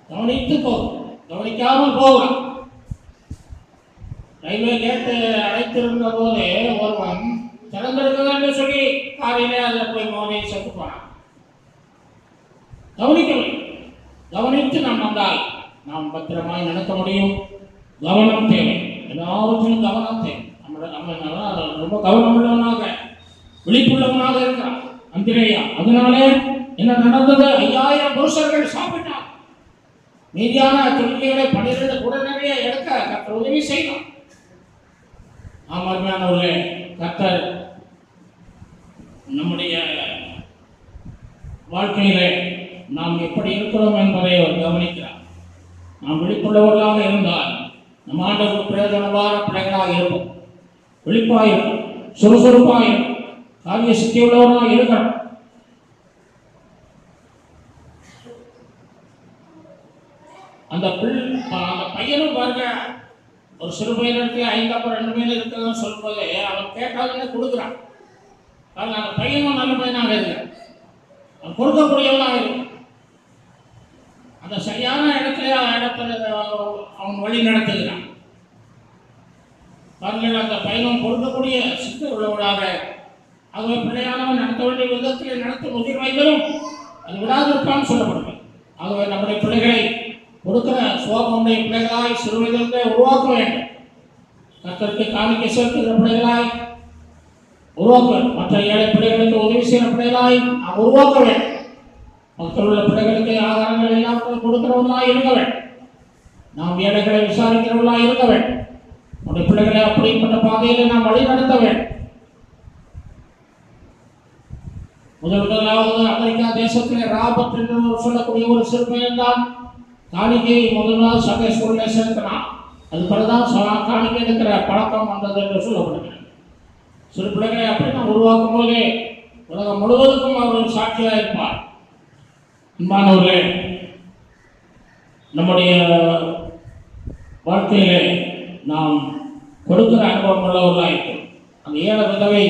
S1: கவனித்து போகும், கவனிக்காமல் போகலாம். ரயில்வே கேட்டு அடைத்திருந்த போது ஒருவன் திறந்திருக்கிறது என்று சொல்லி காரிலே அதில் போய் மோதி செத்து போனான். கவனிக்கவில்லை. கவனித்து நாம் வந்தால் நாம் பத்திரமாய் நடக்க முடியும். கவனம் தேவை, எல்லாவற்றிலும் கவனம் தேவை. நம்ம ரொம்ப கவனமுள்ளவனாக விழிப்புள்ளவனாக இருக்கிறான் அந்திரேயா. அதனாலே என்ன நடந்தது, 5000 புருஷர்கள் சாப்பிட்டார். மீதியான துணிக்கைகளை 12 கூட நிறைய எடுக்க கர்த்தர் உதவி செய்யலாம். ஆமாண்மையானவர்களே, கர்த்தர் நம்முடைய வாழ்க்கையிலே நாம் எப்படி இருக்கிறோம் என்பதை அவர் கவனிக்கிறார். நாம் விழிப்புள்ளவர்களாக இருந்தால் நம் ஆண்டவருக்கு பிரயோஜனமான பிள்ளைகளாக இருப்போம். விழிப்பாயிருக்கும், சுறுசுறுப்பாயிருக்கும், காரிய சித்தி உள்ளவர்களாக இருக்கிறோம். அந்த பையனும் பாருங்க, ஒரு சிறு பையனுக்கு 5 அப்பம் 2 மீன் இருக்குதுன்னு சொல்லும்போது அவன் கேட்டாலுமே கொடுக்குறான். அந்த பையனும் நல்ல பையனாக இருக்கிறான். கொடுக்கக்கூடியவனாக இருக்கும். அந்த சரியான இடத்துல அவன் வழி நடத்துகிறான். பாருங்கள், அந்த பயணம் கொடுக்கக்கூடிய சித்தர் உள்ளவனாக. ஆகவே பிள்ளையானவன் நடத்த வேண்டிய விதத்தில் நடத்தும் உயிர் வைகளும் அது விடாதிருப்பான்னு சொல்லப்படுது. ஆகவே நம்முடைய பிள்ளைகளை கொடுக்கிற சோகமுடைய பிள்ளைகளாய் சிறுவயதிலிருந்தே உருவாக்க வேண்டும். கர்த்தருக்கு காணிக்கை செலுத்துகிற பிள்ளைகளாய் உருவாக்க வேண்டும். மற்ற ஏழை பிள்ளைகளுக்கு உதவி செய்கிற பிள்ளைகளாய் நாம் உருவாக்க வேண்டும். மக்கள் உள்ள பிள்ளைகளுக்கு ஆதாரங்கள் எல்லாம் கொடுக்கிறவர்களாக இருக்க வேண்டும். நாம் ஏழைகளை விசாரிக்கிறவர்களாக இருக்க வேண்டும். நம்முடைய பிள்ளைகளை அப்படிப்பட்ட பாதையில் நாம் வழி நடத்த வேண்டும். முதலாவது அமெரிக்கா தேசத்தில் ராபர்ட் என்று சொல்லக்கூடிய ஒரு சிறுபையன் தான் காணிக்கையை முதலாவது சண்டே ஸ்கூலில் சேர்க்கிறான். அது பிறகுதான் காணிக்கை இருக்கிற பழக்கம் வந்தது என்று சொல்லப்படுகிறது. சிறு பிள்ளைகளை அப்படி நாம் உருவாக்கும் போதே உலகம் முழுவதுக்கும் அவர்கள் சாட்சியாக இருப்பார். அன்பானவர்களே, நம்முடைய வாழ்க்கையிலே நாம் கொடுக்கிற அனுபவம் உள்ளவர்களாக இருக்கும். அந்த ஏழை விதவை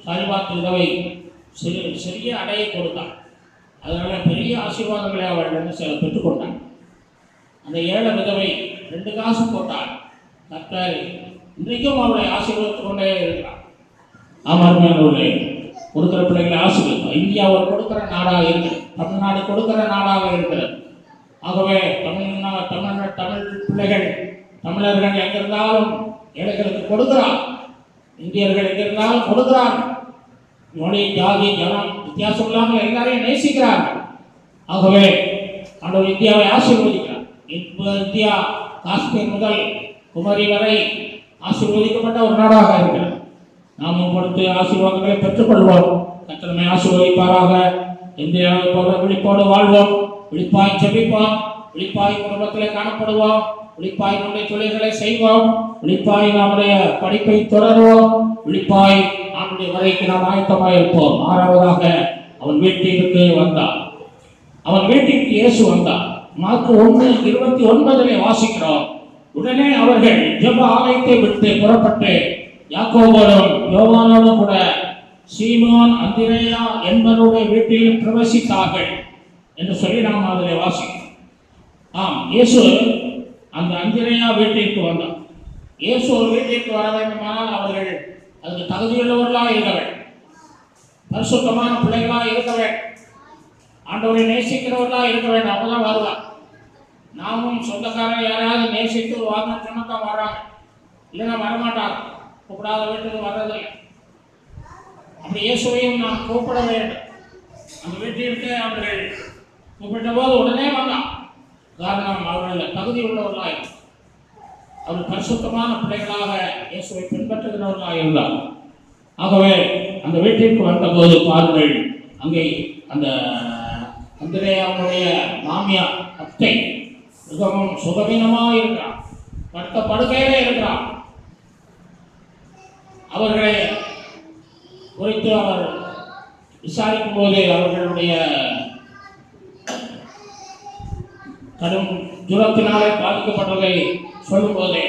S1: சாரிபாத்து விதவை சிறிய அடையை கொடுத்தாள். அதனால் பெரிய ஆசீர்வாதங்களை அவள் பெற்றுக்கொண்டாள். அந்த ஏழை விதவை 2 காசு போட்டாள். கர்த்தர் இன்றைக்கும் அவளை ஆசீர்வதித்து கொண்டே இருக்கிறார். ஆமாம், கொடுக்கிற பிள்ளைகளை ஆசீர்வதிப்பார். இந்தியா ஒரு கொடுக்கிற நாடாக இருக்கிறது. தமிழ்நாடு கொடுக்கிற நாடாக இருக்கிறது. ஆகவே தமிழ் பிள்ளைகள் தமிழர்கள் எங்கிருந்தாலும் ஏழைகளுக்கு கொடுக்கிறார். இந்தியர்கள் எங்கிருந்தாலும் கொடுக்கிறார். மொழி, ஜாதி, ஜனம் வித்தியாசம் இல்லாமல் எல்லாரையும் நேசிக்கிறார்கள். ஆகவே ஆண்டவர் இந்தியாவை ஆசீர்வதிக்கிறார். இந்தியா காஷ்மீர் முதல் குமரி வரை ஆசீர்வதிக்கப்பட்ட ஒரு நாடாக இருக்கிறது. நாமும் கொடுத்து ஆசீர்வாதங்களை பெற்றுக்கொள்வோம். கர்த்தர் ஆசீர்வதிப்பாராக. இந்தியாவை போல விழிப்போடு வாழ்வோம். விழிப்பாய் ஜெபிப்போம். விழிப்பாய் குடும்பத்திலே காணப்படுவோம். விழிப்பாய் நம்முடைய தொழில்களை செய்வோம். விழிப்பாய் நம்முடைய படிப்பை தொடருவோம். விழிப்பாய் நம்முடைய வரைக்கு நாம் ஆயத்தமாக இருப்போம். 6வதாக அவன் வீட்டிற்கு வந்தான். அவன் வீட்டிற்கு இயேசு வந்தார். மார்க்கு 1:29 வாசிக்கிறோம். உடனே அவர்கள் ஜெப ஆலயத்தை விட்டு புறப்பட்டு யாக்கோபோடும் யோவானோடும் கூட சீமோன் அந்திரேயா என்பவருடைய வீட்டில் பிரவேசித்தார்கள் என்று சொல்லி நாம் அதில் வாசிக்கிறோம். இயேசு அந்த அந்திரேயா வீட்டிற்கு வந்தார். இயேசு ஒரு வீட்டிற்கு வர வேண்டுமானால் அவர்கள் அதுக்கு தகுதியுள்ளவர்களாக இருக்க வேண்டும். பரிசுத்தமான பிள்ளைகளாக இருக்க வேண்டும். ஆண்டவரை நேசிக்கிறவர்களாக இருக்க வேண்டும். அப்பதான் வருவார். நாமும் சொந்தக்காரர் யாராவது நேசித்து வாங்க சொன்னதான் வர்றாங்க, இல்லைன்னா வரமாட்டாங்க. கூப்பிடாத வீட்டுக்கு வர்றதில்லை. அப்படி இயேசுவையும் நாம் கூப்பிட வேண்டும். அந்த வீட்டிற்கு அவர்கள் கூப்பிட்ட போது உடனே வந்தான். காரணம் அவர்கள் தகுதி உள்ளவர்களாக, அவர் பரிசுத்தமான பிள்ளைகளாக இயேசுவை பின்பற்றுகிறவர்களாக இருந்தார். ஆகவே அந்த வீட்டிற்கு வந்தபோது பாருங்கள், அங்கே அந்த அந்திரேயாவுடைய மாமியார் அத்தை மிகவும் சுகவீனமாக இருக்கிறார். படுத்த படுக்கையிலே இருக்கிறார். அவர்களை குறித்து அவர் விசாரிக்கும் போது அவர்களுடைய கடும் ஜுரத்தினாலே பாதிக்கப்பட்டதை சொல்லும் போதே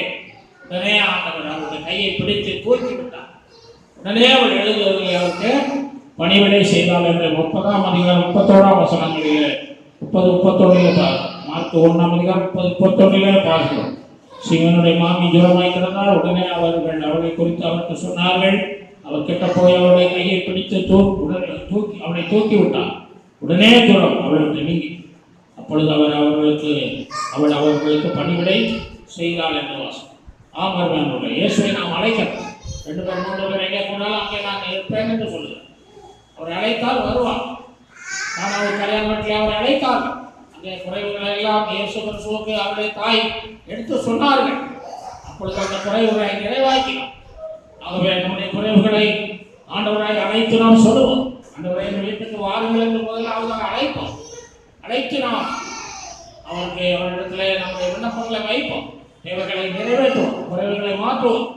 S1: உடனே ஆண்டவர் அவருடைய கையை பிடித்து தூக்கி விட்டார். உடனே அவர் எழுதுவதில் அவருக்கு பணிவிடை செய்தால் என்று 30ஆம் அதிகாரம் 31ஆம் வசனங்களிலே 30-31 மார்க் 1ஆம் அதிகாரம் 30-31 பார்க்கிறோம். சீமோனுடைய மாமி ஜுரமாய் கிடந்தால் உடனே அவர்கள் அவளை குறித்து அவருக்கு சொன்னார்கள். அவர் கிட்ட போய் அவருடைய கையை பிடித்து அவளை தூக்கி விட்டார். உடனே ஜுரம் அவளுக்கு நீங்கி. அப்பொழுது அவள் அவர்களுக்கு பணிவிடை செய்தாள் என்று வாசம். ஆமாம், இயேசுவை நாம் அழைக்கிறோம். 2 பேர் 3 பேர் எங்கே போனாலும் அங்கே நான் இருப்பேன் என்று சொல்லுகிறேன். அவர் அழைத்தால் வருவார். நான் அவர் கல்யாண வீட்டில் அவரை அழைத்தார். அங்கே குறைவுகளை எல்லாம் இயேசு கிறிஸ்துவுக்கு அவருடைய தாய் எடுத்து சொன்னார்கள். அப்பொழுது அந்த குறைவுகளை நிறைவாக்கினார். ஆகவே நம்முடைய குறைவுகளை ஆண்டவராய் அழைத்து நாம் சொல்லுவோம். ஆண்டவரை எங்கள் வீட்டுக்கு வாருங்கள் என்று முதலாவது அழைப்போம். அழைத்து நாம் அவரிடத்திலே நம்முடைய விண்ணப்பங்களை வைப்போம். தேவைகளை நிறைவேற்றுவோம். குறைவுகளை மாற்றுவோம்.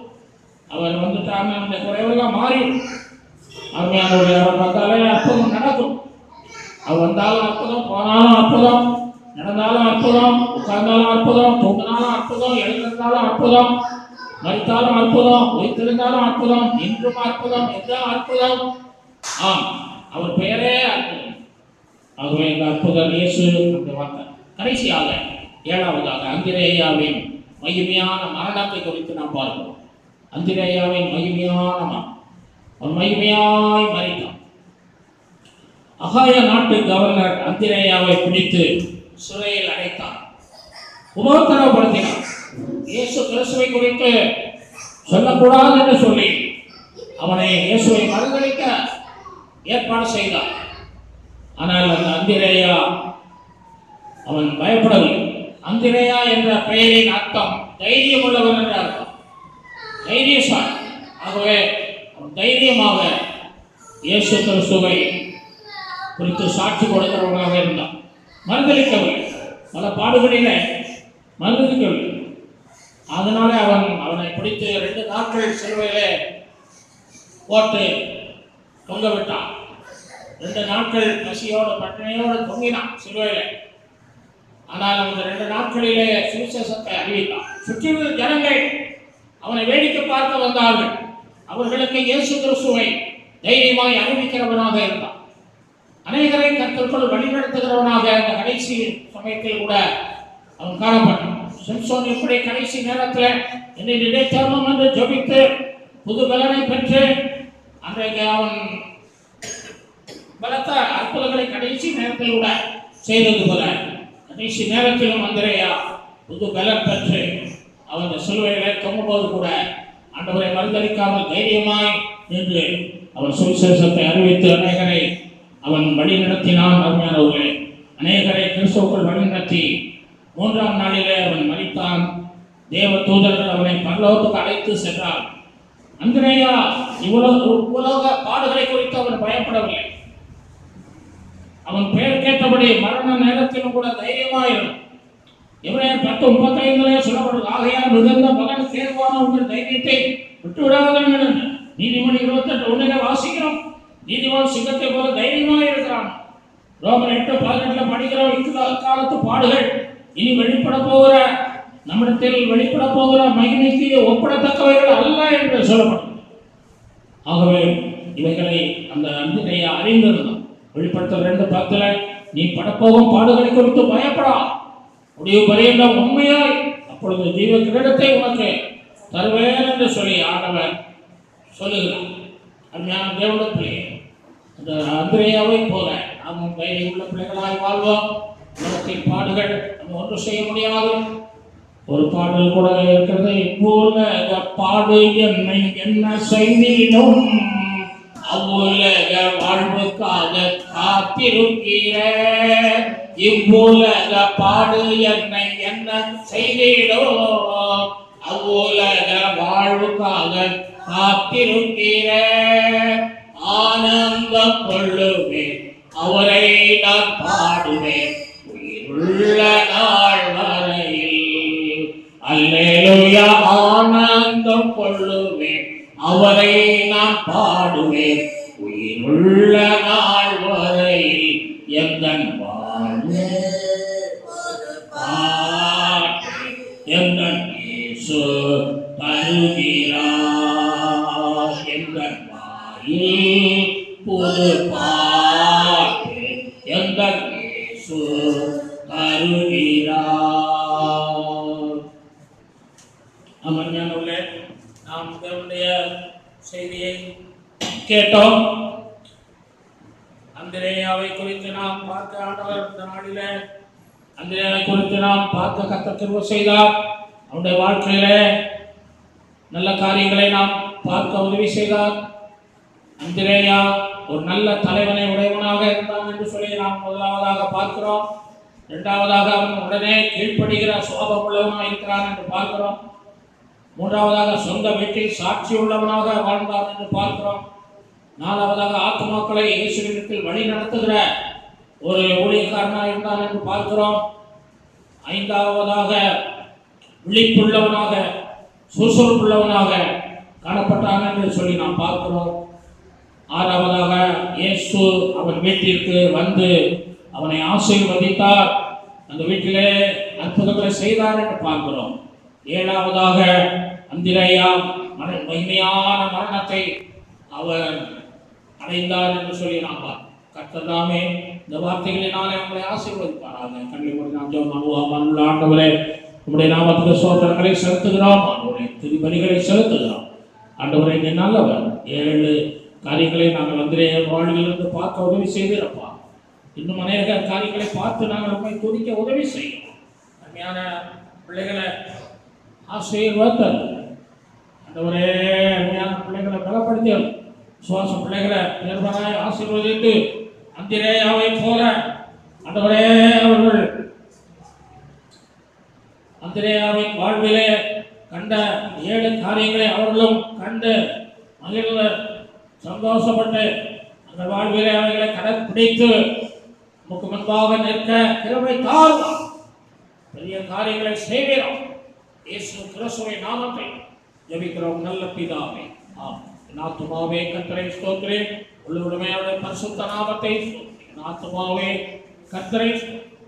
S1: அவர் வந்துட்டாங்க, அந்த குறைவெல்லாம் மாறிடும். அருமையானவர்கள், அவர் வந்தாலே அற்புதம் நடக்கும். அவர் வந்தாலும் அற்புதம், போனாலும் அற்புதம், நடந்தாலும் அற்புதம், உட்கார்ந்தாலும் அற்புதம், தூங்கினாலும் அற்புதம், எழுந்திருந்தாலும் அற்புதம், மறித்தாலும் அற்புதம், உயிர்த்திருந்தாலும் அற்புதம், இன்றும் அற்புதம், எல்லாம் அற்புதம். அவர் பெயரே அற்புதம். ஆகவே இந்த அற்புதர் இயேசு அந்த வார்த்தை. கடைசியாக ஏழாவதாக அந்திரேயாவின் மகிமையான மரணத்தை குறித்து நாம் பார்க்கிறோம். அந்திரேயாவின் மகிமையான மரணம். அவன் மகிமையாய் மரித்தான். அகாய நாட்டு கவர்னர் அந்திரேயாவை பிடித்து சிறையில் அடைத்தான், உபத்திரவப்படுத்தினான். இயேசு கிறிஸ்துவை குறித்து சொல்லக்கூடாது என்று சொல்லி அவனை இயேசுவை மறுதலிக்க ஏற்பாடு செய்தான். ஆனால் அந்த அந்திரேயா அவன் பயப்படவில்லை. அந்திரேயா என்ற பெயரின் அர்த்தம் தைரியம் உள்ளவன் என்ற அர்த்தம், தைரியசாலி. ஆகவே அவன் தைரியமாக இயேசு கிறிஸ்துவை குறித்து சாட்சி கொடுக்கிறவனாக இருந்தான். மறுதலிக்கவில்லை, பல பாடுகளிலே மறுதலிக்கவில்லை. அதனாலே அவனை பிடித்து 2 நாட்கள் சிலுவையிலே போட்டு தொங்க விட்டான். 2 நாட்கள் பசியோடு பட்டினியோடு தொங்கினான் சிலுவையிலே. ஆனால் அந்த 2 நாட்களிலே சுவிசேஷத்தை அறிவித்தான். சுற்றியுள்ள ஜனங்கள் அவனை வேடிக்கை பார்க்க வந்தார்கள். அவர்களுக்கு இயேசு கிறிஸ்துவை தைரியமாய் அறிவிக்கிறவனாக இருந்தான். அநேகரை கர்த்தருக்குள் வழிநடத்துகிறவனாக அந்த கடைசி சமயத்தில் கூட அவன் காணப்பட்டான். சிம்சோன் இப்படி கடைசி நேரத்தில் என்னை நினைத்தரணும் என்று ஜெபித்து புது பலனை பெற்று அன்றைக்கு அவன் பலத்த அற்புதங்களை கடைசி நேரத்தில் கூட செய்தது போல கடைசி நேரத்திலும் அந்திரேயா புது பலன் பெற்று அவன் சிலுவையிலே தொங்கும்போது கூட ஆண்டவரை மறுதலிக்காமல் தைரியமாய் நின்று அவன் சுவிசேஷத்தை அறிவித்து அநேகரை அவன் வழி நடத்தினான். அருமையானவர்களே, அநேகரை கிறிஸ்துவுக்குள் வழி நடத்தி 3ஆம் நாளிலே அவன் மரித்தான். தேவ தூதர்கள் அவனை பரலோகத்துக்கு அழைத்து சென்றார். அந்திரேயா உலக பாடுகளை குறித்து அவன் பயப்படவில்லை. அவன் பெயர் கேட்டபடி மரண நேரத்திலும் கூட தைரியமாயிருந்தான். எபிரேயர் 10:35 சொல்லப்படுது, ஆகையால் மிகுந்த மகன் தேர்வான உங்கள் தைரியத்தை விட்டுவிடாதீர்கள். நீதிமொழி 28:1 வாசிக்கிறோம், நீதிவான் சிங்கத்தை போல தைரியமாக இருக்கிறான். ரோமர் 8:18 படிக்கிறோம், இக்காலத்து பாடுகள் இனி வெளிப்பட போகிற நம்மிடத்தில் வெளிப்பட போகிற மகிமைக்கு ஒப்பிடத்தக்கவைகள் அல்ல என்று சொல்லப்படும். ஆகவே இவைகளை அந்த அந்திரேயா அறிந்திருந்தான். வெளிப்படுத்தல் 2:10 நீ படப்போகும் பாடுகளை குறித்து பயப்படா, முடிவு பரியந்தம் உண்மையாய் அப்பொழுது ஜீவ கிரீடத்தை உனக்கு தருவேன் என்று சொல்லி ஆண்டவர் சொல்லுகிறார். அருமையான தேவனுடைய பிள்ளையே, அந்த அந்திரேயாவை போல நாம் தைரியம் உள்ள பிள்ளைகளாய் வாழ்வோம். உலகத்தின் பாடுகள் நம்ம ஒன்றும் செய்ய முடியாது. ஒரு பாடல் கூட இருக்கிறது, இவ்வுலக பாடு என்னை என்ன செய்திடும், அவ்வுலக வாழ்வுக்காக காத்திருக்கிற, இவ்வுலக பாடு என்னை என்ன செய்திடும், அவ்வுலக வாழ்வுக்காக காத்திருக்கிற, ஆனந்தம் கொள்ளுவேன் அவரை நான் பாடுவேன் உயிருள்ள நாள் வரையில். அல்லேலூயா, ஆனந்தம் கொள்ளுவேன் அவரை நான் பாடுவேன் உயிருள்ள நாள் வரையில். எந்தன் வாழ்வு எந்தன் இயேசு தருகிறார், எந்தன் வாயில் புது பாட்டு எந்தன் இயேசு தருகிறார். அமர்ஞானவர்களே, நாம் தேவனுடைய செய்தியை கேட்டோம். அந்திரேயாவை குறித்து நாம் பார்க்க ஆண்டவர் இந்த நாளிலே அந்திரேயாவை குறித்து நாம் பார்க்க கர்த்தர் கிருபை செய்தார். அவனுடைய வாழ்க்கையிலே நல்ல காரியங்களை நாம் பார்க்க உதவி செய்தார். அந்திரேயா ஒரு நல்ல தலைவனை உடையவனாக இருந்தான் என்று சொல்லி நாம் முதலாவதாக பார்க்கிறோம். இரண்டாவதாக அவன் உடனே கீழ்ப்படுகிற சுபாவம் உள்ளவனாக இருக்கிறான் என்று பார்க்கிறோம். மூன்றாவதாக சொந்த வீட்டில் சாட்சி உள்ளவனாக வாழ்ந்தான் என்று பார்க்கிறோம். நாலாவதாக ஆத்துமாக்களை இயேசுவிடத்தில் வழி நடத்துகிற ஒரு ஊழியக்காரனாக இருந்தான் என்று பார்க்கிறோம். ஐந்தாவதாக விழிப்புள்ளவனாக சுறுசுறுப்புள்ளவனாக காணப்பட்டான் என்று சொல்லி நாம் பார்க்கிறோம். ஆறாவதாக இயேசு அவன் வீட்டிற்கு வந்து அவனை ஆசீர்வதித்தார், அந்த வீட்டிலே அற்புதங்களை செய்தார் என்று பார்க்கிறோம். ஏழாவதாக அந்திரேயா மகிமையான மரணத்தை அவர் அடைந்தார் என்று சொல்லி நாம் கர்த்ததாமே இந்த வார்த்தைகளினாலே உங்களை ஆசீர்வதிப்பாராக. கண்ணை மூடி நாம் ஜெபம் பண்ணுவோம். அன்புள்ள ஆண்டவரே, உம்முடைய நாமத்துக்கு ஸ்தோத்திரங்களை செலுத்துகிறோம். ஆண்டவரே, துதிபலிகளை செலுத்துகிறோம். ஆண்டவரே, நீ நல்லவர். 7 காரியங்களை நாங்கள் வந்து வாழ்விலிருந்து பார்க்க உதவி செய்திருப்பா. இன்னும் அநேக காரியங்களை பார்த்து நாங்கள் நம்மை துதிக்க உதவி செய்யும். அருமையான பிள்ளைகளை ஆசீர்வாதம் ஆண்டவரே, அருமையான பிள்ளைகளை பலப்படுத்தியும் சுவாச பிள்ளைகளை நிர்மலாய் ஆசீர்வதித்து அந்திரேயாவை போல ஆண்டவரே அவர்கள் அந்திரேயாவின் வாழ்விலே கண்ட 7 காரியங்களை அவர்களும் கண்டு மகிழ்ந்த சந்தோஷப்பட்டு அந்த வாழ்விலே அவர்களை கடைப்பிடித்து நமக்கு முன்பாக நிற்க கிருபை தாரும். பெரிய காரியங்களை செய்கிறோம். இயேசு கிறிஸ்துவின் நாமத்தில் ஜெபிக்கிறோம் நல்ல பிதாவே. ஆமென். ஆத்துமாவே கர்த்தரை ஸ்தோத்திரே. உள்ளுடமே அவருடைய பரிசுத்த நாமத்தை ஆத்துமாவே கர்த்தரை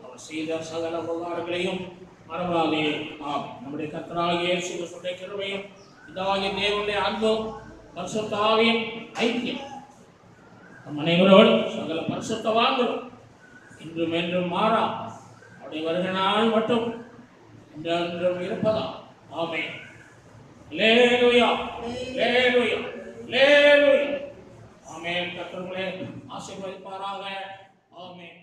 S1: அவர் செய்த சகல உபகாரங்களையும் மறவாதே. ஆமென். நம்முடைய கர்த்தராகிய இயேசு கிறிஸ்துவின் கிருபையும் பிதாவாகிய தேவனுடைய அன்பும் பரிசுத்த ஆவியின் ஐக்கியம் நம் அனைவரோடு சகல பரிசுத்தவான்களும் இன்றும் என்றும் மாறா அவருடைய வருகிற நாள் மட்டும் என்றென்றும் இருப்பதா. ஆமென். அல்லேலூயா, அல்லேலூயா, அல்லேலூயா. ஆமென். கர்த்தர் உங்களை ஆசீர்வதிப்பாராக. ஆமென்.